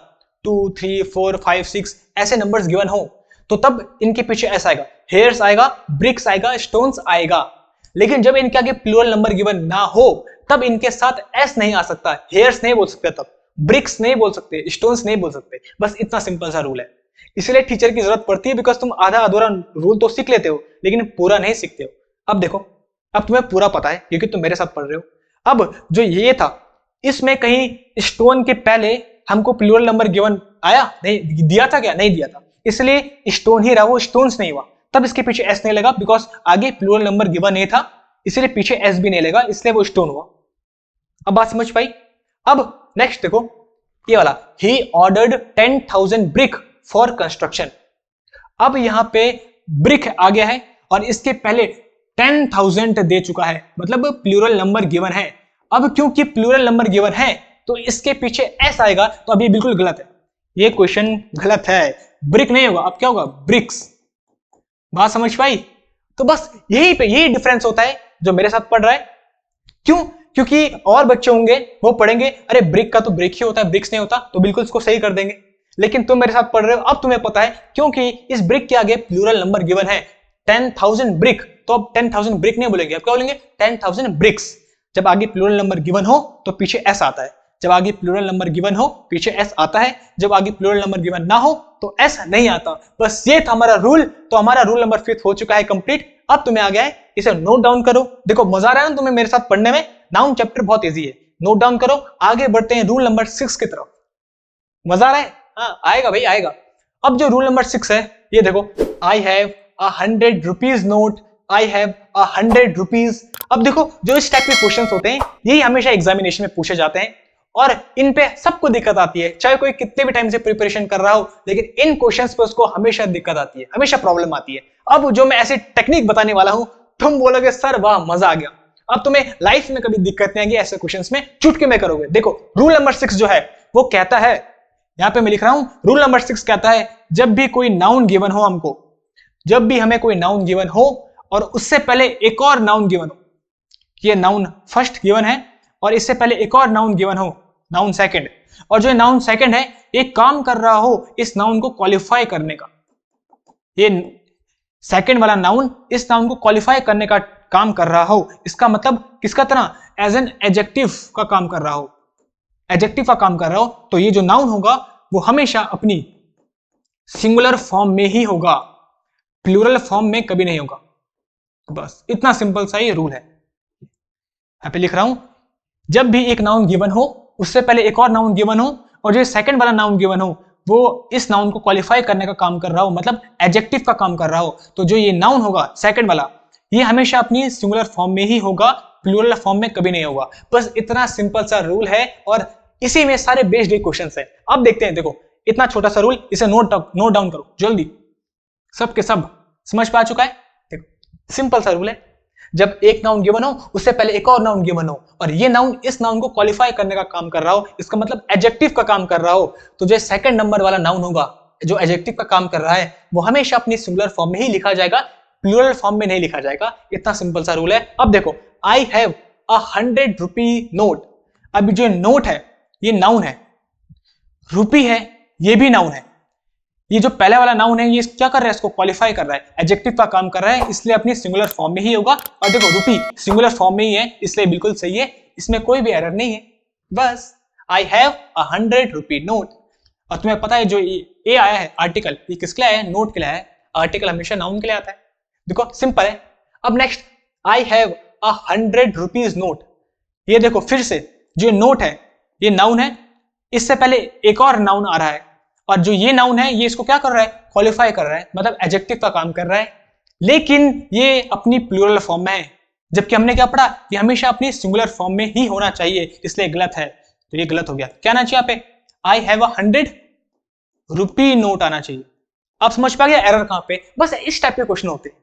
2, 3, 4, 5, 6 ऐसे नंबर्स गिवन हो, तो तब इनके पीछे एस आएगा। हेयर्स आएगा, ब्रिक्स आएगा, स्टोन्स आएगा। लेकिन जब इनके आगे प्लूरल नंबर गिवन ना हो तब इनके साथ एस नहीं आ सकता। हेयर्स नहीं बोल सकते, तब ब्रिक्स नहीं बोल सकते, स्टोन्स नहीं बोल सकते। बस इतना सिंपल सा रूल है। इसलिए टीचर की जरूरत पड़ती है, बिकॉज तुम आधा अधूरा रूल तो सीख लेते हो लेकिन पूरा नहीं सीखते हो। अब देखो, अब तुम्हें पूरा पता है क्योंकि तुम मेरे साथ पढ़ रहे हो। अब जो ये था, इसमें कहीं स्टोन के पहले हमको प्लूरल नंबर गिवन आया नहीं, दिया था क्या? नहीं दिया था, इसलिए स्टोन ही रहा, वो स्टोन्स नहीं हुआ। तब इसके पीछे एस नहीं लगा, बिकॉज आगे प्लूरल नंबर गिवन नहीं था, इसलिए पीछे एस भी नहीं लगा, इसलिए वो स्टोन हुआ। अब बात समझ पाई? अब नेक्स्ट देखो ये वाला, he ordered 10,000 brick for construction. अब यहां पे ब्रिक आ गया है और इसके पहले 10,000 दे चुका है, मतलब प्लूरल नंबर गिवन है। अब क्योंकि प्लूरल नंबर गिवन है तो इसके पीछे एस आएगा, तो अब ये बिल्कुल गलत है, ये क्वेश्चन गलत है। ब्रिक नहीं होगा, अब क्या होगा? ब्रिक्स। बात समझ पाई? तो बस यही पे यही डिफरेंस होता है जो मेरे साथ पढ़ रहा है। क्यों? क्योंकि और बच्चे होंगे वो पढ़ेंगे, अरे ब्रिक का तो ब्रिक ही होता है, ब्रिक्स नहीं होता, तो बिल्कुल इसको सही कर देंगे। लेकिन तुम मेरे साथ पढ़ रहे हो, अब तुम्हें पता है क्योंकि इस ब्रिक के आगे प्लूरल नंबर गिवन है 10,000 ब्रिक, तो अब 10,000 ब्रिक नहीं बोलेंगे, अब क्या बोलेंगे? 10,000 ब्रिक्स। जब आगे प्लूरल नंबर गिवन हो तो पीछे एस आता है, जब आगे प्लूरल नंबर गिवन हो पीछे एस आता है, जब आगे प्लूरल नंबर गिवन ना हो तो एस नहीं आता। बस ये था हमारा रूल। तो हमारा रूल नंबर 5 हो चुका है कंप्लीट। अब तुम्हें आ गया है, इसे नोट डाउन करो। देखो मजा आ रहा है ना तुम्हें मेरे साथ पढ़ने में? नाउन चैप्टर बहुत इजी है, नोट डाउन करो। आगे बढ़ते हैं रूल नंबर 6 की तरफ। मजा आ रहा है? हाँ आएगा भाई, आएगा। अब जो रूल नंबर 6 है, ये देखो, I have a 100 rupees note, I have a 100 rupees. अब देखो, जो इस टाइप के क्वेश्चंस होते हैं यही हमेशा एग्जामिनेशन में पूछे जाते हैं, और इन पे सबको दिक्कत आती है, चाहे कोई कितने भी टाइम से प्रिपरेशन कर रहा हो, लेकिन इन क्वेश्चंस पे उसको हमेशा दिक्कत आती है, हमेशा प्रॉब्लम आती है। अब जो मैं ऐसी टेक्निक बताने वाला हूं, तुम बोलोगे सर वाह मजा आ गया। अब तुम्हें लाइफ में कभी दिक्कत नहीं आएगी ऐसे क्वेश्चंस में, चुटकी में करोगे। देखो रूल नंबर 6 जो है वो कहता है, यहां पे मैं लिख रहा हूं, रूल नंबर 6 कहता है, जब भी कोई नाउन गिवन हो हमको, जब भी हमें कोई नाउन गिवन हो और उससे पहले एक और नाउन गिवन हो, ये नाउन फर्स्ट गिवन है और इससे पहले एक और नाउन गिवन हो, नाउन सेकंड, और जो नाउन सेकंड है एक काम कर रहा हो इस नाउन को क्वालिफाई करने का, ये सेकंड वाला नाउन इस नाउन को क्वालिफाई करने का काम कर रहा हो, इसका मतलब किसका तरह? एज एन एडजेक्टिव का काम कर रहा हो, एडजेक्टिव का काम कर रहा हो, तो ये जो नाउन होगा वो हमेशा अपनी सिंगुलर फॉर्म में ही होगा, प्लूरल फॉर्म में कभी नहीं होगा। बस इतना सिंपल सा ये रूल है। यहां पे लिख रहा हूं, जब भी एक नाउन गिवन हो उससे पहले एक और नाउन गिवन हो, और जो सेकंड वाला नाउन गिवन हो वो इस नाउन को क्वालिफाई करने का काम कर रहा हो, मतलब एडजेक्टिव का काम कर रहा हो, तो जो ये नाउन होगा सेकंड वाला, ये हमेशा अपनी सिंगुलर फॉर्म में ही होगा, प्लूरल फॉर्म में कभी नहीं होगा। बस इतना सिंपल सा रूल है और इसी में सारे बेस्ड क्वेश्चंस हैं। अब देखते हैं, देखो इतना छोटा सा रूल, इसे नोट डाउन करो जल्दी, सबके सब समझ पा चुका है? देखो सिंपल सा रूल है, जब एक नाउन गिवन हो उससे पहले एक और नाउन गिवन हो और ये नाउन इस नाउन को क्वालिफाई करने का काम कर रहा हो, इसका मतलब एडजेक्टिव का काम कर रहा हो, तो जो सेकंड नंबर वाला नाउन होगा जो एडजेक्टिव का काम कर रहा है वो हमेशा अपनी सिंगुलर फॉर्म में ही लिखा जाएगा, प्लूरल फॉर्म में नहीं लिखा जाएगा। इतना सिंपल सा रूल है। अब देखो, I have a 100 rupee note, अभी जो नोट है ये नाउन है रुपी है, ये भी नाउन है। ये जो पहले वाला नाउन है ये क्या कर रहा है, इसको क्वालिफाई कर रहा है, एडजेक्टिव का काम कर रहा है, इसलिए अपनी सिंगुलर फॉर्म में ही होगा। और देखो रुपी सिंगुलर फॉर्म में ही है, इसलिए बिल्कुल सही है, इसमें कोई भी एरर नहीं है। बस आई हैव 100 रुपी नोट। और तुम्हें पता है जो ये आया है आर्टिकल, ये किसके लिए आया है, नोट के लिए आया है। आर्टिकल हमेशा नाउन के लिए आता है। देखो सिंपल है। अब next, I have 100 rupees note. ये देखो फिर से जो नोट है ये नाउन है, इससे पहले एक और नाउन आ रहा है, और जो ये नाउन है ये इसको क्या कर रहा है, क्वालिफाई कर रहा है, मतलब एडजेक्टिव का काम कर रहा है, लेकिन ये अपनी प्लूरल फॉर्म में है। जबकि हमने क्या पढ़ा, ये हमेशा अपनी सिंगुलर फॉर्म में ही होना चाहिए, इसलिए गलत है। तो ये गलत हो गया। क्या आना चाहिए यहाँ पे, आई हैव 100 रुपी नोट आना चाहिए। आप समझ पा गया एरर कहां पे। बस इस टाइप के क्वेश्चन होते हैं,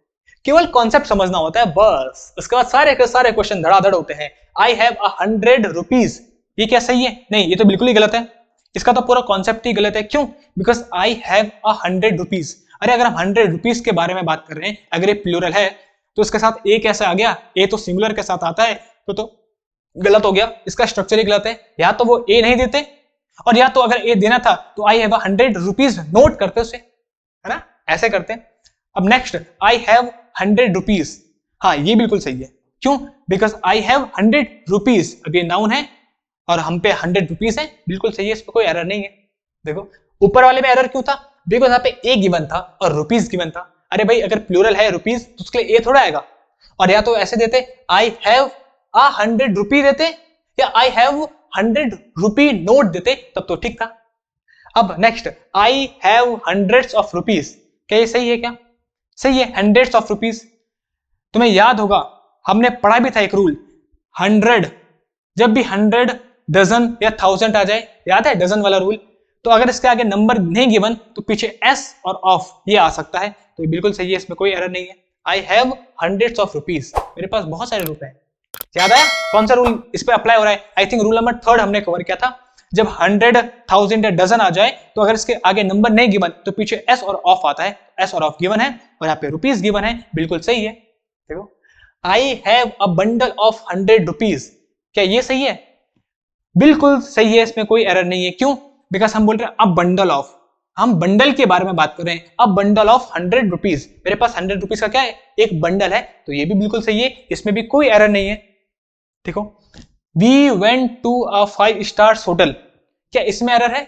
केवल कॉन्सेप्ट समझना होता है बस, उसके बाद सारे के सारे क्वेश्चन धड़ाधड़ होते हैं। आई हैव 100 रुपीज, ये क्या सही है, नहीं ये तो बिल्कुल ही गलत है। इसका तो पूरा कॉन्सेप्ट ही गलत है। क्यों, बिकॉज आई हैव 100 रुपीज। अरे अगर हम 100 रुपीज के बारे में बात कर रहे हैं, अगर ये प्लूरल है तो उसके साथ ए कैसे आ गया, ए तो सिंगुलर के साथ आता है, तो गलत हो गया, इसका स्ट्रक्चर ही गलत है। या तो वो ए नहीं देते, और या तो अगर ए देना था तो आई हैव 100 रुपीज नोट करते उसे, है ना, ऐसे करते हैं। अब नेक्स्ट, आई हैव 100 रुपीज, हाँ ये बिल्कुल सही है। क्यों, बिकॉज आई हैव 100 रुपीज, अब ये नाउन है और हम पे 100 रुपीज है, बिल्कुल सही है, इस पे कोई एरर नहीं है। देखो ऊपर वाले में एरर क्यों था, बिकॉज यहाँ पे ए गिवन था और रुपीज गिवन था। अरे भाई अगर प्लूरल है रुपीज तो उसके लिए ए थोड़ा आएगा, और या तो ऐसे देते आई हैव 100 रुपी देते, या आई हैव 100 रुपी नोट देते, तब तो ठीक था। अब next, I have hundreds of rupees, क्या ये सही है, क्या सही है, हंड्रेड्स ऑफ रुपीज। तुम्हें याद होगा हमने पढ़ा भी था एक रूल, 100 जब भी 100 डजन या 1000 आ जाए, याद है डजन वाला रूल, तो अगर इसके आगे नंबर नहीं गिवन तो पीछे एस और ऑफ ये आ सकता है, तो ये बिल्कुल सही है, इसमें कोई एरर नहीं है। I have hundreds of rupees, मेरे पास बहुत सारे रुपए हैं। याद आया कौन सा रूल इस पे अप्लाई हो रहा है, आई थिंक रूल नंबर 3 हमने कवर किया था। जब 100, 1000 या डजन आ जाए तो अगर इसके आगे नंबर नहीं गिवन तो पीछे एस और ऑफ आता है, एस और ऑफ गिवन है और यहाँ पे रुपीज गिवन है, बिल्कुल सही है। देखो I have a bundle of 100 rupees, क्या ये सही है, बिल्कुल सही है, इसमें कोई एरर नहीं है। क्यों, बिकॉज हम बोल रहे हैं अब बंडल ऑफ, हम बंडल के बारे में बात कर रहे हैं, अब बंडल ऑफ 100 रुपीज, मेरे पास 100 रुपीज का क्या है, एक बंडल है, तो ये भी बिल्कुल सही है, इसमें भी कोई एरर नहीं है। देखो we went to a 5 stars hotel, क्या इसमें एरर है,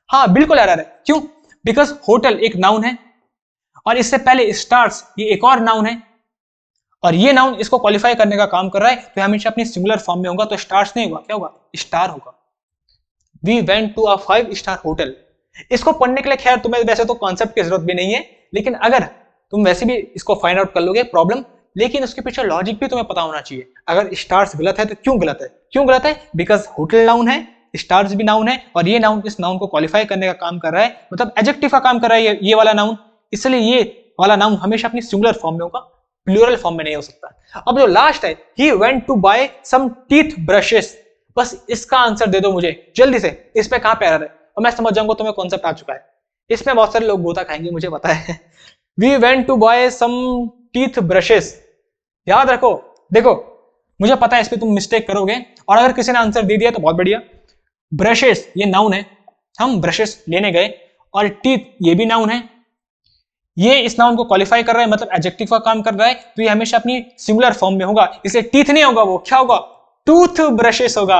हाँ बिल्कुल एरर है। क्यों, बिकॉज होटल एक नाउन है और इससे पहले स्टार्स ये एक और नाउन है, और ये नाउन इसको क्वालिफाई करने का काम कर रहा है, तो हमेशा अपनी सिंगुलर फॉर्म में होगा, तो स्टार्स नहीं होगा, क्या होगा, स्टार होगा। We went to a 5 star hotel, इसको पढ़ने के लिए खैर तुम्हें वैसे तो कॉन्सेप्ट की जरूरत भी नहीं है, लेकिन अगर तुम वैसे भी इसको फाइंड आउट कर लोगे प्रॉब्लम, लेकिन उसके पीछे लॉजिक भी तुम्हें पता होना चाहिए। अगर स्टार्स गलत है तो क्यों गलत है, क्यों गलत है, बिकॉज होटल नाउन है, स्टार्स भी नाउन है, और ये नाउन इस नाउन को क्वालिफाई करने का काम कर रहा है, मतलब एडजेक्टिव का काम कर रहा है ये वाला नाउन, इसलिए ये वाला नाउन हमेशा अपनी सिंगुलर फॉर्म में होगा, प्लूरल फॉर्म में नहीं हो सकता। अब जो लास्ट है, he went to buy some teeth brushes, बस इसका आंसर दे दो मुझे जल्दी से, इस पे कहां पे एरर है, और मैं समझ जाऊंगा तुम्हें कॉन्सेप्ट आ चुका है। इसमें बहुत सारे लोग गोता खाएंगे मुझे पता है। We went to buy some teeth brushes, याद रखो, देखो मुझे पता है इस पे तुम मिस्टेक करोगे, और अगर किसी ने आंसर दे दिया तो बहुत बढ़िया। ब्रशेस ये नाउन है, हम ब्रशेस लेने गए, और टीथ ये भी नाउन है, ये इस नाउन को क्वालिफाई कर रहा है, मतलब एडजेक्टिव का काम कर रहा है, तो ये हमेशा अपनी सिंगुलर फॉर्म में होगा, इसलिए टीथ नहीं होगा, वो क्या होगा, टूथ ब्रशेस होगा,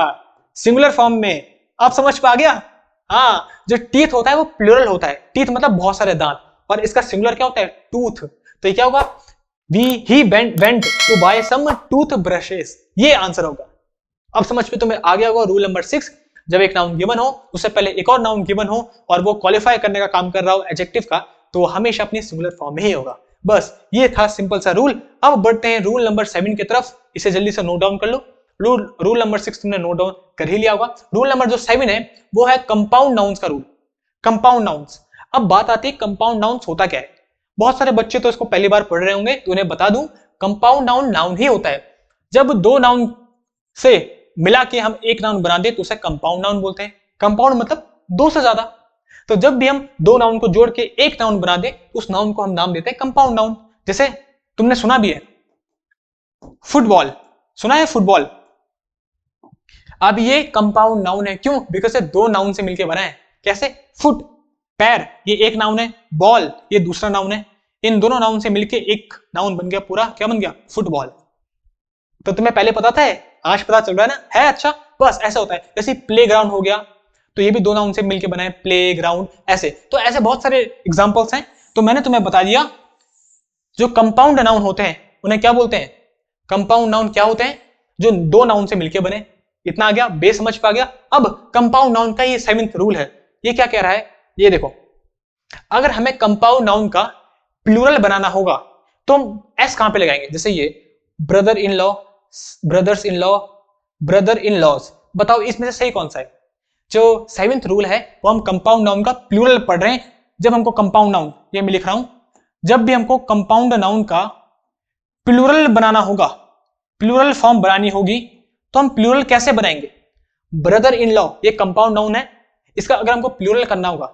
सिंगुलर फॉर्म में। आप समझ पा गया, हाँ जो टीथ होता है वो प्लूरल होता है, टीथ मतलब बहुत सारे दांत, और इसका सिंगुलर क्या होता है, टूथ, तो ये क्या होगा, he went to buy some tooth brushes, ये आंसर होगा। अब समझ में तुम्हें आ गया होगा रूल नंबर 6, जब एक नाउन गिवन हो उससे पहले एक और नाउन गिवन हो और वो क्वालिफाई करने का काम कर रहा हो एडजेक्टिव का, तो हमेशा अपनी सिंगुलर फॉर्म में ही होगा। बस ये था सिंपल सा रूल। अब बढ़ते हैं रूल नंबर 7 की तरफ, इसे जल्दी से नोट डाउन कर लो। रूल नंबर 6 तुमने नोट डाउन कर ही लिया होगा। रूल नंबर जो 7 है वो है कंपाउंड नाउन्स का रूल, कंपाउंड नाउन्स। अब बात आती है कंपाउंड नाउन्स होता क्या है, बहुत सारे बच्चे तो इसको पहली बार पढ़ रहे होंगे, तो उन्हें बता दूं कंपाउंड नाउन नाउन ही होता है, जब दो नाउन से मिला के हम एक नाउन बना दे तो उसे कंपाउंड नाउन बोलते हैं। कंपाउंड मतलब दो से ज्यादा, तो जब भी हम दो नाउन को जोड़ के एक नाउन बना दे तो उस नाउन को हम नाम देते हैं कंपाउंड नाउन। जैसे तुमने सुना भी है फुटबॉल, सुना है फुटबॉल, अब ये कंपाउंड नाउन है, क्यों, बिकॉज ये दो नाउन से मिलकर बना है, कैसे? फुट पैर ये एक नाउन है, बॉल ये दूसरा नाउन है, इन दोनों नाउन से मिलके एक नाउन बन गया पूरा, क्या बन गया? फुटबॉल। तो तुम्हें पहले पता था, आज पता चल रहा है ना? है अच्छा, बस ऐसा होता है। जैसे प्ले ग्राउंड हो गया, तो ये भी दो नाउन से मिलके बना है, प्ले ग्राउंड। ऐसे तो ऐसे बहुत सारे एग्जांपल्स हैं। तो मैंने तुम्हें बता दिया जो कंपाउंड नाउन होते हैं उन्हें क्या बोलते हैं? कंपाउंड नाउन क्या होते हैं? जो दो नाउन से मिलके बने। इतना आ गया, बेस समझ पा गया। अब कंपाउंड नाउन का ये 7th रूल है। ये क्या कह रहा है? ये देखो, अगर हमें कंपाउंड नाउन का प्लूरल बनाना होगा तो हम एस कहां पे लगाएंगे? जैसे ये brother in law, brothers in law, brother in laws. बताओ इसमें से सही कौन सा है? जो 7th रूल है वो हम कंपाउंड नाउन का प्लूरल पढ़ रहे हैं। जब हमको कंपाउंड नाउन, ये मैं लिख रहा हूं, जब भी हमको कंपाउंड नाउन का प्लूरल बनाना होगा, प्लूरल फॉर्म बनानी होगी, तो हम प्लूरल कैसे बनाएंगे? ब्रदर इन लॉ ये कंपाउंड नाउन है, इसका अगर हमको प्लूरल करना होगा,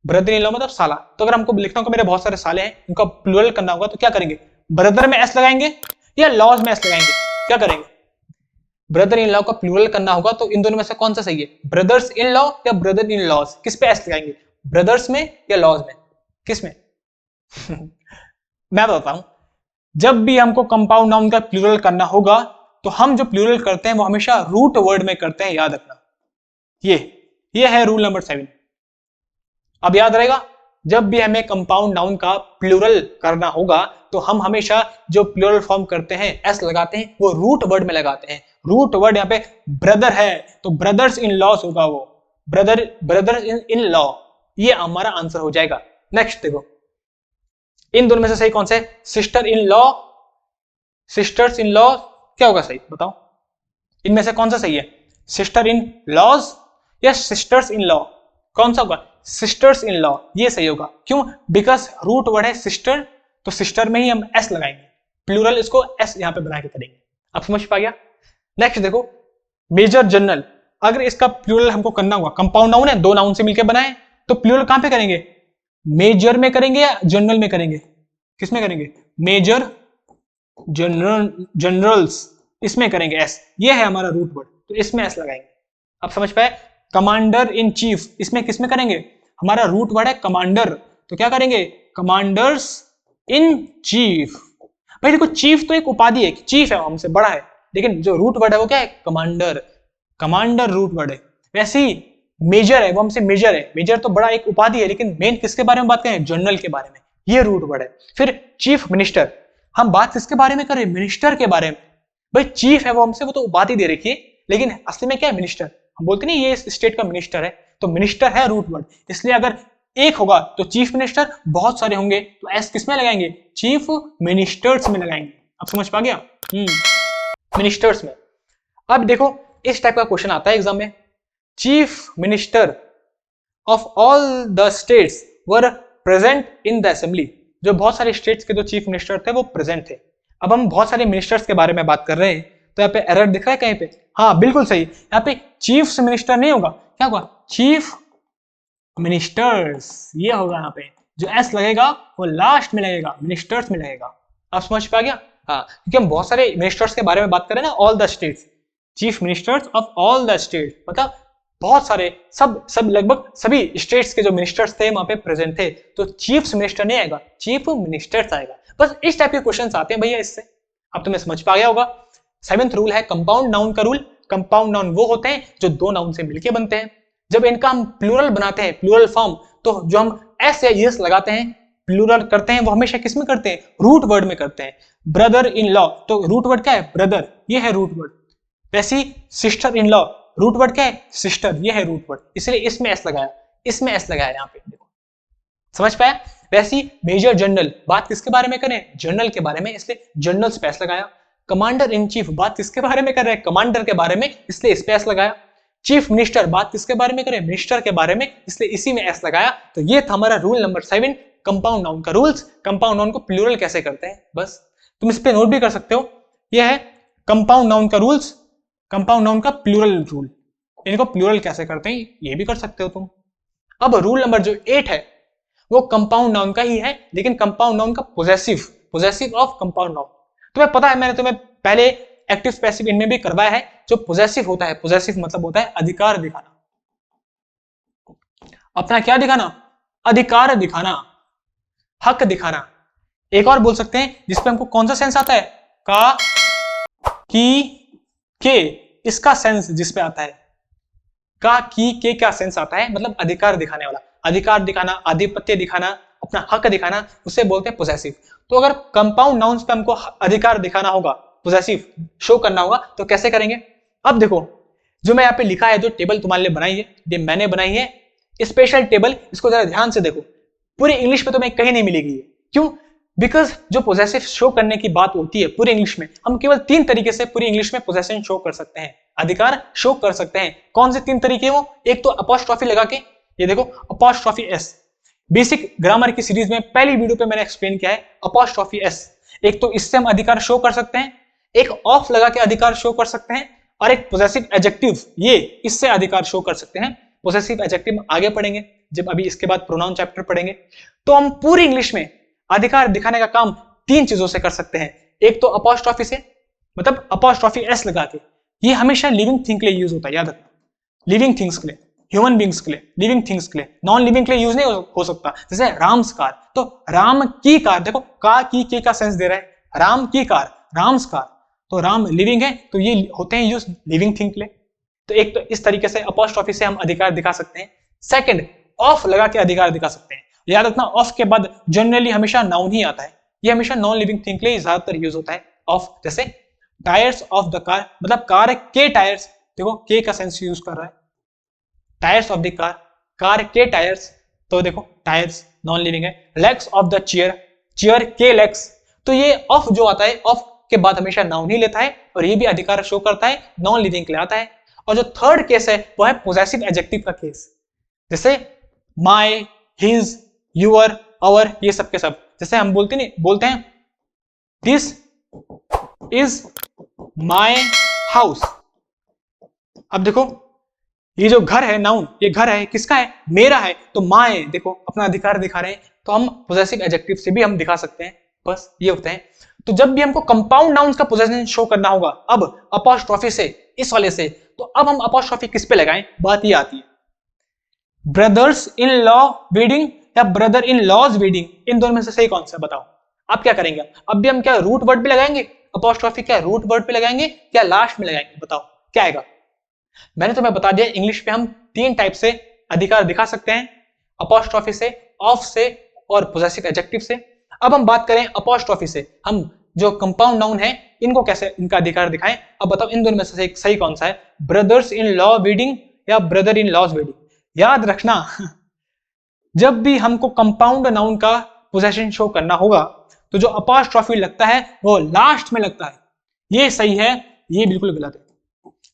ब्रदर इन लॉ मतलब साला, तो अगर हमको लिखना होगा मेरे बहुत सारे साले हैं, उनका प्लूरल करना होगा, तो क्या करेंगे? ब्रदर में एस लगाएंगे या लॉज में एस लगाएंगे? क्या करेंगे? ब्रदर इन लॉ का प्लूरल करना होगा तो इन दोनों में से कौन सा सही है? ब्रदर्स इन लॉ या ब्रदर इन लॉज? किस पे एस लगाएंगे? ब्रदर्स में या लॉज में? किस में? मैं बताता हूं, जब भी हमको कंपाउंड नाउन का प्लूरल करना होगा तो हम जो प्लूरल करते हैं वो हमेशा रूट वर्ड में करते हैं, याद रखना। ये है रूल नंबर 7। अब याद रहेगा, जब भी हमें कंपाउंड नाउन का प्लूरल करना होगा तो हम हमेशा जो प्लूरल फॉर्म करते हैं, एस लगाते हैं, वो रूट वर्ड में लगाते हैं। रूट वर्ड यहाँ पे ब्रदर है तो ब्रदर्स इन लॉज होगा, वो ब्रदर इन लॉ। ये हमारा आंसर हो जाएगा। नेक्स्ट देखो, इन दोनों में से सही कौन सा है? Sister in law, sisters in law, क्या होगा सही? बताओ इनमें से कौन सा सही है? सिस्टर इन लॉज या सिस्टर्स इन लॉ? कौन सा होगा? सिस्टर्स इन लॉ, ये सही होगा। क्यों? बिकॉज रूट वर्ड है सिस्टर, तो सिस्टर में ही हम एस लगाएंगे, प्लूरल इसको एस यहां पे बना के करेंगे। अब समझ पा गया? नेक्स्ट देखो, मेजर जनरल। अगर इसका प्लूरल हमको करना होगा, कंपाउंड नाउन है, दो नाउन से मिलकर बनाए, तो प्लूरल कहां पे करेंगे? मेजर में करेंगे या जनरल में करेंगे? किस में करेंगे? मेजर, जनरल्स, इसमें करेंगे एस। ये है हमारा रूट वर्ड, तो इसमें एस लगाएंगे। अब समझ पाए? कमांडर इन चीफ, इसमें किसमें करेंगे? हमारा रूट वर्ड है कमांडर, तो क्या करेंगे? Commanders in chief. भाई देखो, चीफ तो एक उपाधि है, चीफ है हमसे बड़ा है, लेकिन जो रूट वर्ड है वो क्या है? कमांडर। कमांडर रूट वर्ड है। वैसे ही मेजर है, वो हमसे मेजर है, मेजर तो बड़ा एक उपाधि है, लेकिन मेन किसके बारे में बात करें? जनरल के बारे में। ये रूट वर्ड है। फिर चीफ मिनिस्टर, हम बात किसके बारे में करें? मिनिस्टर के बारे में। भाई चीफ है वो हमसे, वो तो उपाधि दे रखी है, लेकिन असली में क्या है? मिनिस्टर। हम बोलते नहीं ये स्टेट का मिनिस्टर है, तो मिनिस्टर है रूट वर्ड। इसलिए अगर एक होगा तो चीफ मिनिस्टर, बहुत सारे होंगे तो एस किस में लगाएंगे? चीफ मिनिस्टर्स में लगाएंगे। अब समझ पा गया? मिनिस्टर्स में। अब देखो, इस टाइप का क्वेश्चन आता है एग्जाम में, chief minister of all the states were present in the assembly. जो बहुत सारे स्टेट्स के जो चीफ मिनिस्टर थे वो प्रेजेंट थे। अब हम बहुत सारे मिनिस्टर्स के बारे में बात कर रहे हैं, तो यहाँ पे एरर दिख रहा है कहीं पे? हाँ बिल्कुल सही, यहाँ पे चीफ मिनिस्टर नहीं होगा, क्या होगा? चीफ मिनिस्टर्स, ये होगा। यहाँ पे जो एस लगेगा वो लास्ट में लगेगा, मिनिस्टर्स में लगेगा। आप समझ पा गया? हाँ, क्योंकि हम बहुत सारे मिनिस्टर्स के बारे में बात करें ना, all the states, chief ministers of all the states, मतलब बहुत सारे, सब लगभग सभी स्टेट्स के जो मिनिस्टर्स थे वहां पे प्रेजेंट थे, तो चीफ मिनिस्टर नहीं आएगा, चीफ मिनिस्टर्स आएगा। बस इस टाइप के क्वेश्चंस आते हैं भैया इससे। अब तुम्हें समझ पा गया होगा। 7th रूल है कंपाउंड नाउन का रूल। कंपाउंड नाउन वो होते हैं जो दो नाउन से मिलके बनते हैं। जब इनका हम प्लूरल बनाते हैं, प्लूरल फॉर्म, तो जो हम एस या यस लगाते हैं, प्लूरल करते हैं, वो हमेशा किस में करते हैं? रूट वर्ड में करते हैं। ब्रदर इन लॉ, तो रूट वर्ड क्या है? ब्रदर, ये है रूट वर्ड। वैसे ही sister in law, root word क्या है? सिस्टर, ये है रूट वर्ड, इसलिए इसमें एस लगाया, इसमें एस लगाया। यहाँ पे देखो, समझ पाया? वैसे ही मेजर जनरल, बात किसके बारे में करें? जनरल के बारे में, इसलिए जनरल पे एस लगाया। कमांडर इन चीफ, बात किसके बारे में कर रहे हैं? कमांडर के बारे में, इसलिए इस पे एस लगाया। चीफ मिनिस्टर, बात किसके बारे में करें? मिनिस्टर के बारे में, इसलिए इसी में एस लगाया। तो ये था हमारा रूल नंबर 7, कंपाउंड नाउन का रूल्स। कंपाउंड नाउन को प्लूरल कैसे करते हैं, बस तुम इस पे नोट भी कर सकते हो। यह है कंपाउंड नाउन का रूल्स, कंपाउंड नाउन का प्लूरल रूल। इनको प्लूरल कैसे करते हैं ये भी कर सकते हो तुम। अब रूल नंबर जो 8 है वो कंपाउंड नाउन का ही है, लेकिन कंपाउंड नाउन का possessive, possessive of compound noun. तुम्हें पता है, मैंने तुम्हें पहले एक्टिव पैसिव इनमें भी करवाया है। जो पोजेसिव होता है, पोजेसिव मतलब होता है अधिकार दिखाना। अपना क्या दिखाना, अधिकार दिखाना, हक दिखाना। एक और बोल सकते हैं जिसपे हमको कौन सा सेंस आता है, का, की, के, इसका सेंस जिसपे आता है, का, की, के क्या सेंस आता है, मतलब अधिकार दिखाने वाला, अधिकार दिखाना, आधिपत्य दिखाना, अपना हक दिखाना, उसे बोलते हैं पोजेसिव। तो अगर कंपाउंड नाउन्स पे हमको अधिकार दिखाना होगा, पोजेसिव शो करना होगा, तो कैसे करेंगे। अब देखो जो मैं यहाँ पे लिखा है, जो टेबल तुम्हारे लिए बनाई है, ये मैंने बनाई है स्पेशल टेबल, इसको जरा ध्यान से देखो, पूरी इंग्लिश में तुम्हें कहीं नहीं मिलेगी। क्यों, बिकॉज जो पोजेसिव शो करने की बात होती है पूरी इंग्लिश में, हम केवल 3 तरीके से पूरी इंग्लिश में पोजेशन शो कर सकते हैं, अधिकार शो कर सकते हैं। कौन से 3 तरीके वो, एक तो अपॉस्ट्रॉफी लगा के, ये देखो अपॉस्ट्रॉफी एस, बेसिक ग्रामर की सीरीज में पहली वीडियो पे मैंने एक्सप्लेन किया है अपॉस्ट्रॉफी एस। एक तो इससे हम अधिकार शो कर सकते हैं, एक ऑफ लगा के अधिकार शो कर सकते हैं, और एक पोजेसिव एडजेक्टिव, ये इससे अधिकार शो कर सकते हैं। पोजेसिव एडजेक्टिव आगे पढ़ेंगे जब अभी इसके बाद प्रोनाउन चैप्टर पढ़ेंगे। तो हम पूरी इंग्लिश में अधिकार दिखाने का काम 3 चीजों से कर सकते हैं। एक तो अपॉस्ट्रॉफी से, मतलब अपॉस्ट्रॉफी एस लगा के, ये हमेशा लिविंग थिंग के लिए यूज होता है, याद रखना, लिविंग थिंग्स के लिए, ह्यूमन बींग्स के लिए, लिविंग थिंग्स के लिए, नॉन लिविंग के लिए यूज नहीं हो सकता। जैसे राम्स कार, तो राम की कार, देखो का, की, के का सेंस दे रहा है, राम की कार, राम्स कार, तो राम लिविंग है, तो ये होते हैं यूज लिविंग थिंग के लिए। तो एक तो इस तरीके से अपॉस्ट्रॉफी से हम अधिकार दिखा सकते हैं। सेकंड, ऑफ लगा के अधिकार दिखा सकते हैं। याद रखना, ऑफ के बाद जनरली हमेशा नाउन ही आता है, ये हमेशा नॉन लिविंग थिंग के लिए ज्यादातर यूज होता है ऑफ। जैसे टायर्स ऑफ द कार, मतलब कार के टायर्स, देखो के का सेंस यूज कर रहा है, tyres of the car, car के टायर्स, तो देखो टायर्स नॉन लिविंग है। Legs of the chair, chair के लेग्स, तो ये ऑफ जो आता है, ऑफ के बाद हमेशा नाउन ही लेता है, और ये भी अधिकार शो करता है, नॉन लिविंग के लिए आता है। और जो थर्ड केस है वो है पोजेसिव एडजेक्टिव का केस, जैसे माय, हिज, यूर, आवर, ये सब के सब। जैसे हम बोलते हैं दिस इज माय हाउस। अब देखो ये जो घर है, नाउन, ये घर है, किसका है, मेरा है, तो माय, देखो अपना अधिकार दिखा रहे हैं, तो हम पोजेसिव एडजेक्टिव से भी हम दिखा सकते हैं। बस ये होते हैं। तो जब भी हमको कंपाउंड नाउन्स का पोजेशन शो करना होगा, अब अपॉस्ट्रॉफी से, इस वाले से, तो अब हम अपॉस्ट्रॉफी किस पे लगाएं, बात ये आती है, ब्रदर्स इन लॉ वेडिंग या ब्रदर इन लॉज वेडिंग, इन दोनों में से सही कौन सा, बताओ। आप क्या करेंगे, अब भी हम क्या रूट वर्ड पे लगाएंगे अपॉस्ट्रॉफी, क्या रूट वर्ड पे लगाएंगे, क्या लास्ट में लगाएंगे, बताओ क्या आएगा। मैंने तुम्हें बता दिया, इंग्लिश पे हम 3 टाइप से अधिकार दिखा सकते हैं, अपॉस्ट्रॉफी से, ऑफ से, और पोजेसिव एडजेक्टिव से। अब हम बात करें अपॉस्ट्रॉफी से, हम जो कंपाउंड नाउन है इनको कैसे इनका अधिकार दिखाएं। अब बताओ इन दोनों में से सही कौन सा है, ब्रदर्स इन लॉ वेडिंग या ब्रदर इन लॉज वेडिंग। याद रखना जब भी हमको कंपाउंड नाउन का पोजेशन शो करना होगा, तो जो अपॉस्ट्रॉफी लगता है वो लास्ट में लगता है, ये सही है, ये बिल्कुल गलत है।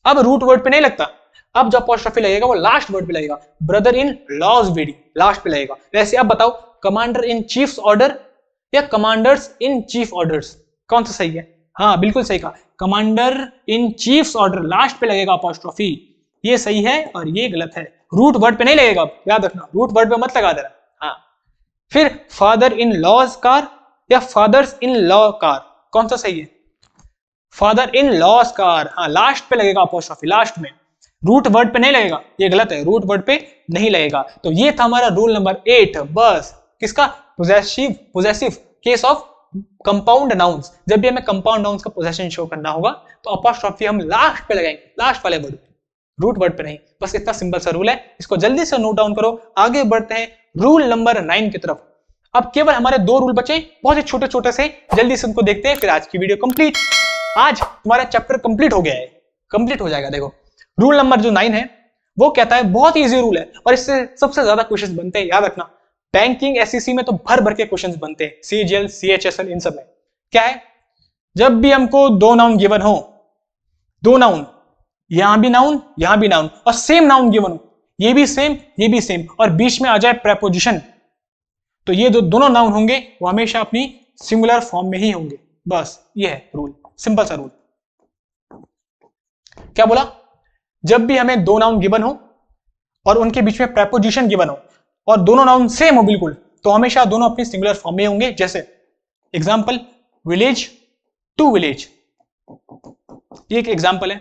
अब रूट वर्ड पे नहीं लगता, अब जो अपॉस्ट्रॉफी लगेगा वो लास्ट वर्ड पे लगेगा, brother in law's wedding last पे लगेगा। वैसे अब बताओ, कमांडर इन चीफ्स ऑर्डर या कमांडर्स इन चीफ ऑर्डर्स, कौन सा सही है। हाँ बिल्कुल सही कहा, commander in chief's order last पे लगेगा अपॉस्ट्रॉफी, ये सही है और ये गलत है, रूट वर्ड पे नहीं लगेगा, याद रखना, रूट वर्ड पे मत लगा देना। हाँ, फिर फादर इन लॉज कार या फादर्स इन लॉ कार, कौन सा सही है, फादर इन लॉज कार, हाँ लास्ट पे लगेगा अपॉस्ट्रॉफी, लास्ट में, रूट वर्ड पे नहीं लगेगा, ये गलत है, रूट वर्ड पे नहीं लगेगा। तो ये था हमारा रूल नंबर 8, बस किसका, possessive case of compound nouns. जब भी हमें कंपाउंड नाउन्स का पोजेशन शो करना होगा तो अपॉस्ट्रॉफी हम लास्ट पे लगाएंगे, लास्ट वाले वर्ड पे, रूट वर्ड पे नहीं। बस इतना सिंपल सा रूल है, इसको जल्दी से नोट डाउन करो। आगे बढ़ते हैं रूल नंबर 9 की तरफ। अब केवल हमारे 2 रूल बचे, बहुत ही छोटे छोटे से, जल्दी से उनको देखते हैं, फिर आज की वीडियो कंप्लीट। आज तुम्हारा चैप्टर कंप्लीट हो गया है, कंप्लीट हो जाएगा। देखो रूल नंबर जो 9 है वो कहता है, बहुत इजी रूल है और इससे सबसे ज्यादा क्वेश्चंस बनते हैं, याद रखना। बैंकिंग एसईसी में तो भर भर के क्वेश्चंस बनते हैं, सीजीएल सीएचएसएल इन सब में। क्या है, जब भी हमको 2 नाउन गिवन हो, 2 नाउन, यहां भी नाउन यहां भी नाउन, और सेम नाउन गिवन हो, ये भी सेम, और बीच में आ जाए प्रेपोजिशन, तो ये जो दोनों नाउन होंगे वो हमेशा अपनी सिंगुलर फॉर्म में ही होंगे। बस ये है रूल, सिंपल सा रूल। क्या बोला, जब भी हमें 2 नाउन गिवन हो और उनके बीच में प्रेपोजिशन गिवन हो और दोनों नाउन सेम हो बिल्कुल, तो हमेशा दोनों अपनी सिंगुलर फॉर्म में होंगे। जैसे एग्जांपल, विलेज टू विलेज, ये एक एग्जांपल है।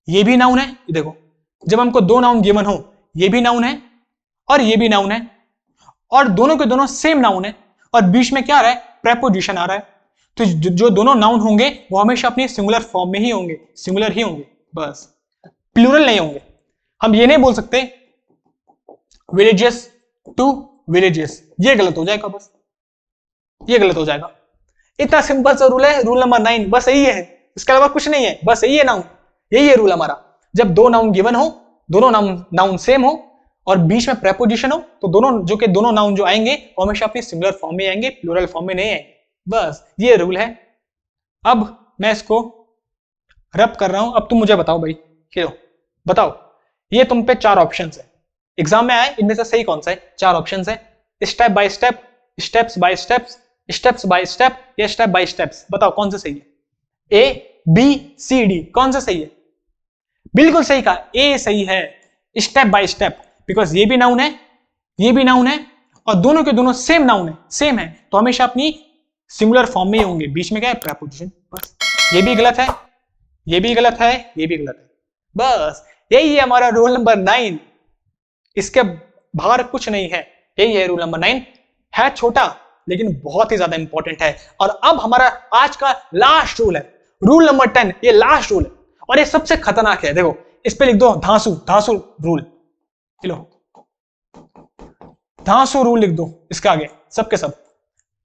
ये भी नाउन है, देखो जब हमको 2 नाउन गिवन हो, ये भी नाउन है और ये भी नाउन है, और दोनों के दोनों सेम नाउन है, और बीच में क्या आ रहा है, प्रेपोजिशन आ रहा है। तो जो दोनों नाउन होंगे वो हमेशा अपनी सिंगुलर फॉर्म में ही होंगे, सिंगुलर ही होंगे, बस प्लूरल नहीं होंगे। हम ये नहीं बोल सकते विलेजेस टू विलेजेस, ये गलत हो जाएगा, बस ये गलत हो जाएगा। इतना सिंपल सा रूल है, रूल नंबर 9, बस यही है, इसके अलावा कुछ नहीं है, बस यही है नाउन, यही है रूल हमारा। जब दो नाउन गिवन हो, दोनों नाउन सेम हो और बीच में प्रेपोजिशन हो, तो दोनों नाउन जो आएंगे वो हमेशा अपनी सिंगुलर फॉर्म में आएंगे, प्लूरल फॉर्म में नहीं आएंगे, बस ये रूल है। अब मैं इसको रब कर रहा हूं, अब तुम मुझे बताओ भाई, क्यों बताओ, ये तुम पे 4 ऑप्शंस है, एग्जाम में आए इनमें से सही कौन सा है? 4 ऑप्शंस है, step by step, steps by steps, steps by step या स्टेप बाय स्टेप्स, बताओ कौन सा सही है? ए बी सी डी, कौन सा सही है? बिल्कुल सही कहा, ए सही है, स्टेप बाय स्टेप, बिकॉज ये भी नाउन है, ये भी नाउन है, और दोनों के दोनों सेम नाउन है, सेम है, तो हमेशा अपनी सिंगुलर फॉर्म में ही होंगे, बीच में क्या है, प्रेपोजिशन, बस। ये भी गलत है, ये भी गलत है, ये भी गलत है, बस यही है हमारा रूल नंबर 9, इसके बाहर कुछ नहीं है, यही है रूल नंबर 9, है छोटा लेकिन बहुत ही ज्यादा इंपॉर्टेंट है। और अब हमारा आज का लास्ट रूल है, रूल नंबर 10, ये लास्ट रूल है और ये सबसे खतरनाक है। देखो इस पे लिख दो धांसू, धांसू रूल, लो धांसू रूल लिख दो इसके आगे, सबके सब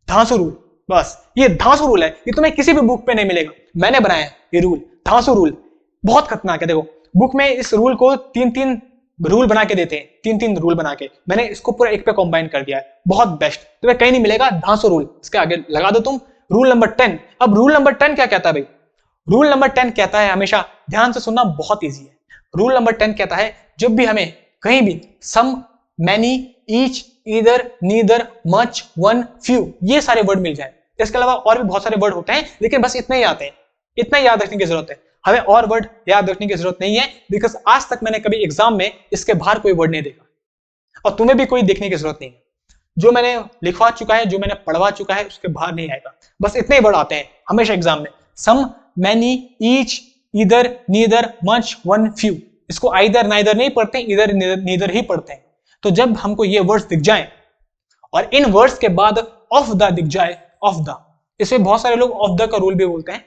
धांसू रूल, बस ये धांसू रूल है, ये तुम्हें किसी भी बुक पे नहीं मिलेगा, मैंने बनाया है ये रूल, धांसू रूल, बहुत खतरनाक है। देखो बुक में इस रूल को 3-3 रूल बना के देते हैं, 3-3 रूल बना के, मैंने इसको पूरा एक पे कंबाइन कर दिया है, बहुत बेस्ट, तुम्हें कहीं नहीं मिलेगा, धांसू रूल, इसके आगे लगा दो तुम रूल नंबर 10। अब रूल नंबर 10 क्या कहता है भाई? रूल नंबर 10 कहता है, हमेशा ध्यान से सुनना, बहुत ईजी है। रूल नंबर 10 कहता है जब भी हमें कहीं भी some, many, each, either, neither, much, one, few, ये सारे वर्ड मिल जाए, इसके अलावा और भी बहुत सारे वर्ड होते हैं, लेकिन बस इतने ही आते हैं, इतना याद रखने की जरूरत है, हमें और वर्ड याद रखने की जरूरत नहीं है, बिकॉज आज तक मैंने कभी एग्जाम में इसके बाहर कोई वर्ड नहीं देखा और तुम्हें भी कोई देखने की जरूरत नहीं है। जो मैंने लिखवा चुका है, जो मैंने पढ़वा चुका है, उसके बाहर नहीं आएगा, बस इतने ही वर्ड आते हैं हमेशा एग्जाम में, some, many, each, either, neither, much, one, few, इसको आइदर नाइदर नहीं पढ़ते, इधर नीदर ही पढ़ते हैं। तो जब हमको ये वर्ड्स दिख जाएं और इन वर्ड्स के बाद ऑफ द दिख जाए, ऑफ द, इसमें बहुत सारे लोग ऑफ द का रूल भी बोलते हैं,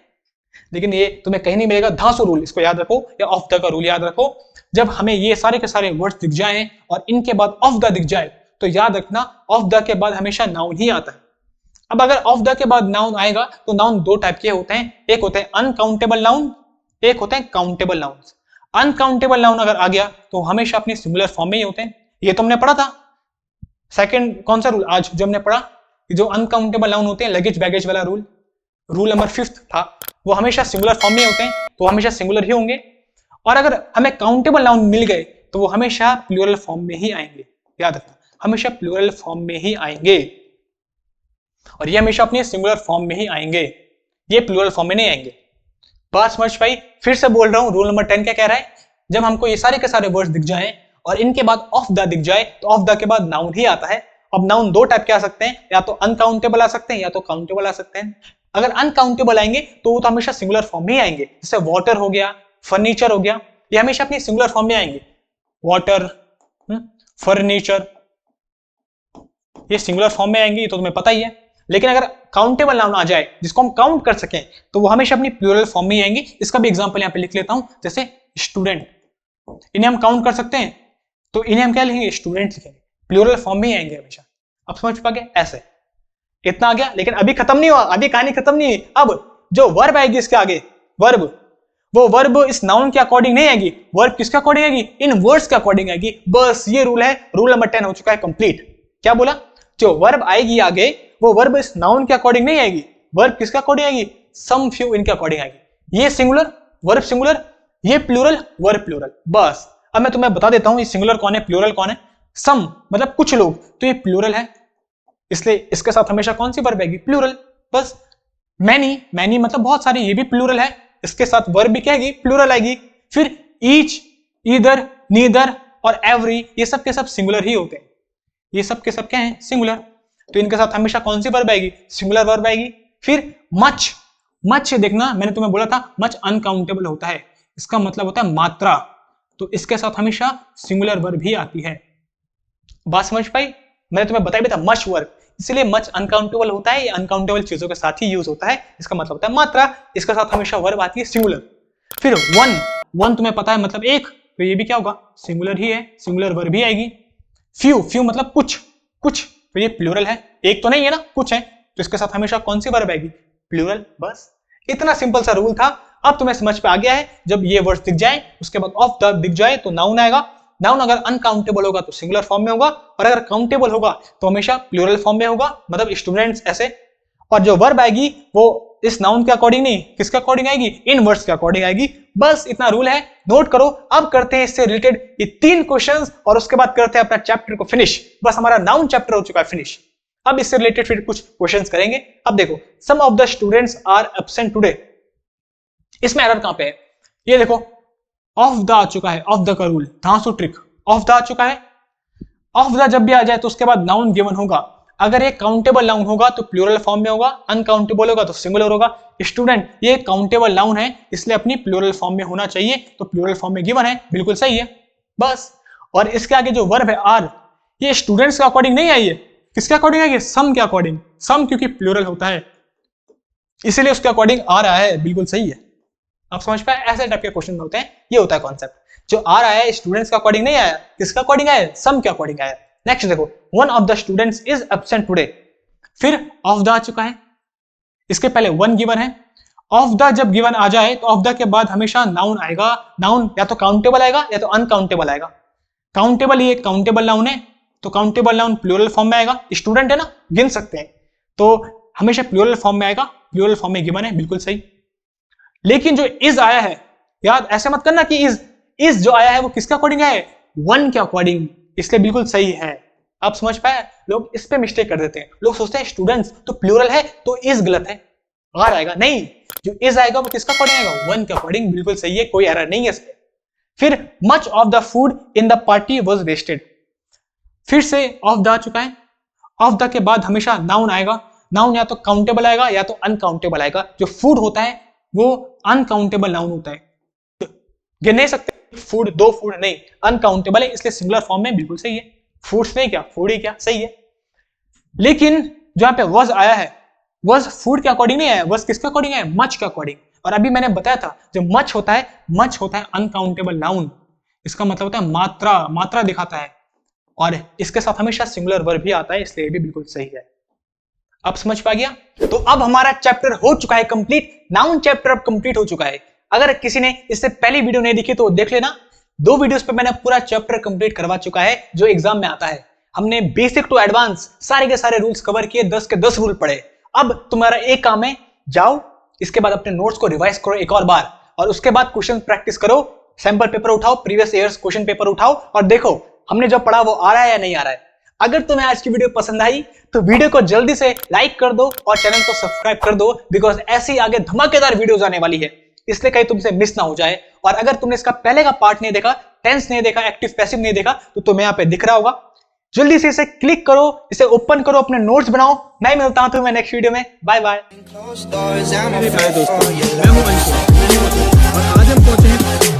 लेकिन ये तुम्हें कहीं नहीं मिलेगा, धांसू रूल, इसको याद रखो, या ऑफ द का रूल याद रखो। जब हमें ये सारे के सारे वर्ड्स दिख जाएं और इनके बाद ऑफ द दिख जाए, तो याद रखना ऑफ द के बाद हमेशा नाउन ही आता है। अब अगर ऑफ द के बाद नाउन आएगा तो नाउन 2 टाइप के होते हैं, एक होते हैं अनकाउंटेबल नाउन, एक होते हैं काउंटेबल नाउन। अनकाउंटेबल नाउन अगर आ गया तो हमेशा अपनी सिंगुलर फॉर्म में ही होते हैं, ये तुमने पढ़ा था सेकंड, कौन सा रूल आज जो हमने पढ़ा, जो अनकाउंटेबल नाउन होते हैं, लगेज बैगेज वाला रूल, रूल नंबर 5 था, वो हमेशा सिंगुलर फॉर्म में होते हैं, तो हमेशा सिंगुलर ही होंगे। और अगर हमें काउंटेबल नाउन मिल गए तो वो हमेशा प्लूरल फॉर्म में ही आएंगे, याद रखना, हमेशा प्लूरल फॉर्म में ही आएंगे, और ये हमेशा अपनी सिंगुलर फॉर्म में ही आएंगे, ये प्लूरल फॉर्म में नहीं आएंगे। बात समझ पाई? फिर से बोल रहा हूं, रूल नंबर 10 क्या कह रहा है, जब हमको ये सारे के सारे वर्ड्स दिख जाएं और इनके बाद ऑफ द दिख जाए, तो ऑफ द के बाद नाउन ही आता है। अब नाउन 2 टाइप के आ सकते हैं, या तो अनकाउंटेबल आ सकते हैं या तो काउंटेबल आ सकते हैं। अगर अनकाउंटेबल आएंगे तो वो तो हमेशा सिंगुलर फॉर्म में ही आएंगे, जैसे वाटर हो गया, फर्नीचर हो गया, ये हमेशा अपनी सिंगुलर फॉर्म में आएंगे, वाटर, फर्नीचर, ये सिंगुलर फॉर्म में आएंगे, ये तो तुम्हें पता ही है। लेकिन अगर काउंटेबल नाउन आ जाए जिसको हम काउंट कर सकें, तो वो हमेशा अपनी प्लूरल फॉर्म में ही आएंगे। इसका भी एग्जांपल यहाँ पे लिख लेता हूं, जैसे स्टूडेंट, इन्हें हम काउंट कर सकते हैं, तो इन्हें हम क्या लिखेंगे, स्टूडेंट लिखेंगे, प्लूरल फॉर्म में ही आएंगे हमेशा। अब समझ पा गए? ऐसे इतना आ गया, लेकिन अभी खत्म नहीं हुआ, अभी कहानी खत्म नहीं हुई। अब जो वर्ब आएगी इसके आगे, वर्ब, वो वर्ब इस नाउन के अकॉर्डिंग नहीं आएगी, वर्ब किसके अकॉर्डिंग आएगी, इन वर्ड्स के अकॉर्डिंग आएगी। बस ये रूल है, रूल नंबर 10 हो चुका है कंप्लीट। क्या बोला? जो वर्ब आएगी आगे, वो वर्ब इस नाउन के अकॉर्डिंग नहीं आएगी, वर्ब किसके अकॉर्डिंग आएगी, सम फ्यू इनके अकॉर्डिंग आएगी। ये सिंगुलर, वर्ब सिंगुलर, ये प्लूरल, वर्ब प्लूरल। बस अब मैं तुम्हें बता देता हूं ये सिंगुलर कौन है, प्लूरल कौन है। सम मतलब कुछ लोग, तो ये प्लूरल है, इसलिए इसके साथ हमेशा कौन सी वर्ब आएगी, प्लूरल। बस मैनी, मैनी मतलब बहुत सारी, ये भी प्लूरल है, इसके साथ वर्ब भी क्या आएगी, प्लूरल आएगी। फिर ईच, ईदर, नीदर और एवरी, ये सब के सब सिंगुलर ही होते हैं, ये सब के सब क्या है, सिंगुलर। तो इनके साथ हमेशा कौन सी वर्ब आएगी, सिंगुलर वर्ब आएगी। फिर मच, मच देखना, मैंने तुम्हें बोला था मच अनकाउंटेबल होता है, इसका मतलब होता है मात्रा, तो इसके साथ हमेशा सिंगुलर वर्ब ही आती है। बात समझ पाई? मैंने तुम्हें बताया भी था मच वर्क, इसलिए मच अनकाउंटेबल होता है, ये अनकाउंटेबल चीजों के साथ ही यूज होता है, इसका मतलब होता है मात्रा, इसके साथ हमेशा वर्ब आती है सिंगुलर। फिर वन तुम्हें पता है मतलब एक, तो ये भी क्या होगा, सिंगुलर ही है, सिंगुलर वर्ब ही आएगी। फ्यू मतलब कुछ, तो ये प्लूरल है, एक तो नहीं है ना, कुछ है, तो इसके साथ हमेशा कौन सी वर्ब आएगी, प्लूरल। बस इतना सिंपल सा रूल था। अब तुम्हें समझ पे आ गया है, जब ये वर्ड्स दिख जाए उसके बाद ऑफ द दिख जाए तो नाउन आएगा। नाउन अगर अनकाउंटेबल होगा तो सिंगुलर फॉर्म में होगा, और अगर काउंटेबल होगा तो हमेशा प्लूरल फॉर्म में होगा, मतलब स्टूडेंट्स ऐसे। और जो वर्ब आएगी वो इस नाउन के अकॉर्डिंग नहीं, किसके अकॉर्डिंग आएगी, इन वर्ड्स के अकॉर्डिंग आएगी। बस इतना रूल है, नोट करो। अब करते हैं इससे रिलेटेड ये 3 क्वेश्चंस और उसके बाद करते हैं अपना चैप्टर को फिनिश। बस हमारा नाउन चैप्टर हो चुका है फिनिश। अब इससे रिलेटेड फिर कुछ क्वेश्चंस करेंगे। अब देखो, some of the students are absent today, इसमें एरर कहां पे है, ये देखो ऑफ द आ चुका है, ऑफ द का रूल, धांसू ट्रिक, ऑफ द आ चुका है। ऑफ द जब भी आ जाए तो उसके बाद नाउन गिवन होगा। अगर ये काउंटेबल नाउन होगा तो प्लूरल फॉर्म में होगा, अनकाउंटेबल होगा तो सिंगुलर होगा। स्टूडेंट ये काउंटेबल नाउन है, इसलिए अपनी प्लूरल फॉर्म में होना चाहिए, तो प्लूरल फॉर्म में गिवन है, बिल्कुल सही है। बस, और इसके आगे जो वर्ब है आर, ये स्टूडेंट्स के अकॉर्डिंग नहीं आई है, किसके अकॉर्डिंग आई है, सम के अकॉर्डिंग। सम क्योंकि प्लूरल होता है इसलिए उसके अकॉर्डिंग आ रहा है, बिल्कुल सही है। आप समझ पाए, ऐसे टाइप के क्वेश्चन होते हैं, ये होता है कॉन्सेप्ट। जो आ रहा है स्टूडेंट्स के अकॉर्डिंग नहीं आया, किसके अकॉर्डिंग आया, सम के अकॉर्डिंग आया। नेक्स्ट देखो, one of the students is absent today, फिर ऑफ द आ चुका है, इसके पहले वन गिवन है। ऑफ द जब गिवन आ जाए तो ऑफ द के बाद हमेशा नाउन आएगा। नाउन या तो काउंटेबल आएगा या तो अनकाउंटेबल आएगा। काउंटेबल, ये काउंटेबल नाउन है तो काउंटेबल नाउन प्लूरल फॉर्म में आएगा। स्टूडेंट है ना, गिन सकते हैं, तो हमेशा प्लूरल फॉर्म में आएगा, प्लूरल फॉर्म में गिवन है, बिल्कुल सही। लेकिन जो इज आया है, याद ऐसे मत करना कि इज जो आया है वो किसके अकॉर्डिंग आया है, वन के अकॉर्डिंग, इसलिए बिल्कुल सही है। आप समझ पाए, लोग इस पे मिस्टेक कर देते हैं। लोग सोचते हैं स्टूडेंट्स तो प्लूरल है तो इज गलत है, आर आएगा, नहीं, जो इज आएगा वो किसका अकॉर्डिंग आएगा, वन के अकॉर्डिंग, बिल्कुल सही है, कोई एरर नहीं है इसमें। फिर much of the food in the party was wasted, फिर से ऑफ द आ चुका है। ऑफ द के बाद हमेशा नाउन आएगा। नाउन या तो काउंटेबल आएगा या तो अनकाउंटेबल आएगा। जो फूड होता है वो अनकाउंटेबल नाउन होता है, तो गिन नहीं सकते फूड, 2 फूड नहीं, अनकाउंटेबल है, इसलिए सिंगुलर फॉर्म में बिल्कुल सही है। फूड्स नहीं, क्या फूड ही क्या, सही है। लेकिन जो यहाँ पे वज आया है, वज फूड के अकॉर्डिंग नहीं आया, वज किसके अकॉर्डिंग है, मच के अकॉर्डिंग। और अभी मैंने बताया था जो मच होता है अनकाउंटेबल नाउन, इसका मतलब होता है मात्रा, मात्रा दिखाता है, और इसके साथ हमेशा सिंगुलर वर्ब भी आता है, इसलिए ये भी बिल्कुल सही है। अब समझ पा गया? तो अब हमारा चैप्टर हो चुका है कंप्लीट, नाउन चैप्टर अब कंप्लीट हो चुका है। अगर किसी ने इससे पहली वीडियो नहीं देखी तो देख लेना, 2 वीडियोस पे मैंने पूरा चैप्टर कंप्लीट करवा चुका है जो एग्जाम में आता है। हमने बेसिक टू एडवांस सारे के सारे रूल्स कवर किए, 10 के 10 रूल पढ़े। अब तुम्हारा एक काम है, जाओ इसके बाद अपने नोट्स को रिवाइज करो एक और बार, और उसके बाद क्वेश्चन प्रैक्टिस करो, सैंपल पेपर उठाओ, प्रीवियस ईयर्स क्वेश्चन पेपर उठाओ और देखो हमने जो पढ़ा वो आ रहा है या नहीं आ रहा है। अगर तुम्हें आज की वीडियो पसंद आई तो वीडियो को जल्दी से लाइक कर दो और चैनल को सब्सक्राइब कर दो, बिकॉज ऐसी आगे धमाकेदार वीडियोस आने वाली है, इसलिए कहीं तुमसे मिस ना हो जाए। और अगर तुमने इसका पहले का पार्ट नहीं देखा, टेंस नहीं देखा, एक्टिव पैसिव नहीं देखा, तो तुम्हें यहाँ पे दिख रहा होगा, जल्दी से इसे क्लिक करो, इसे ओपन करो, अपने नोट्स बनाओ। मैं मिलता हूं तुम्हें नेक्स्ट वीडियो में, बाय बाय। दोस्तों, मैं हूं अंशु और आज हम पहुंचे हैं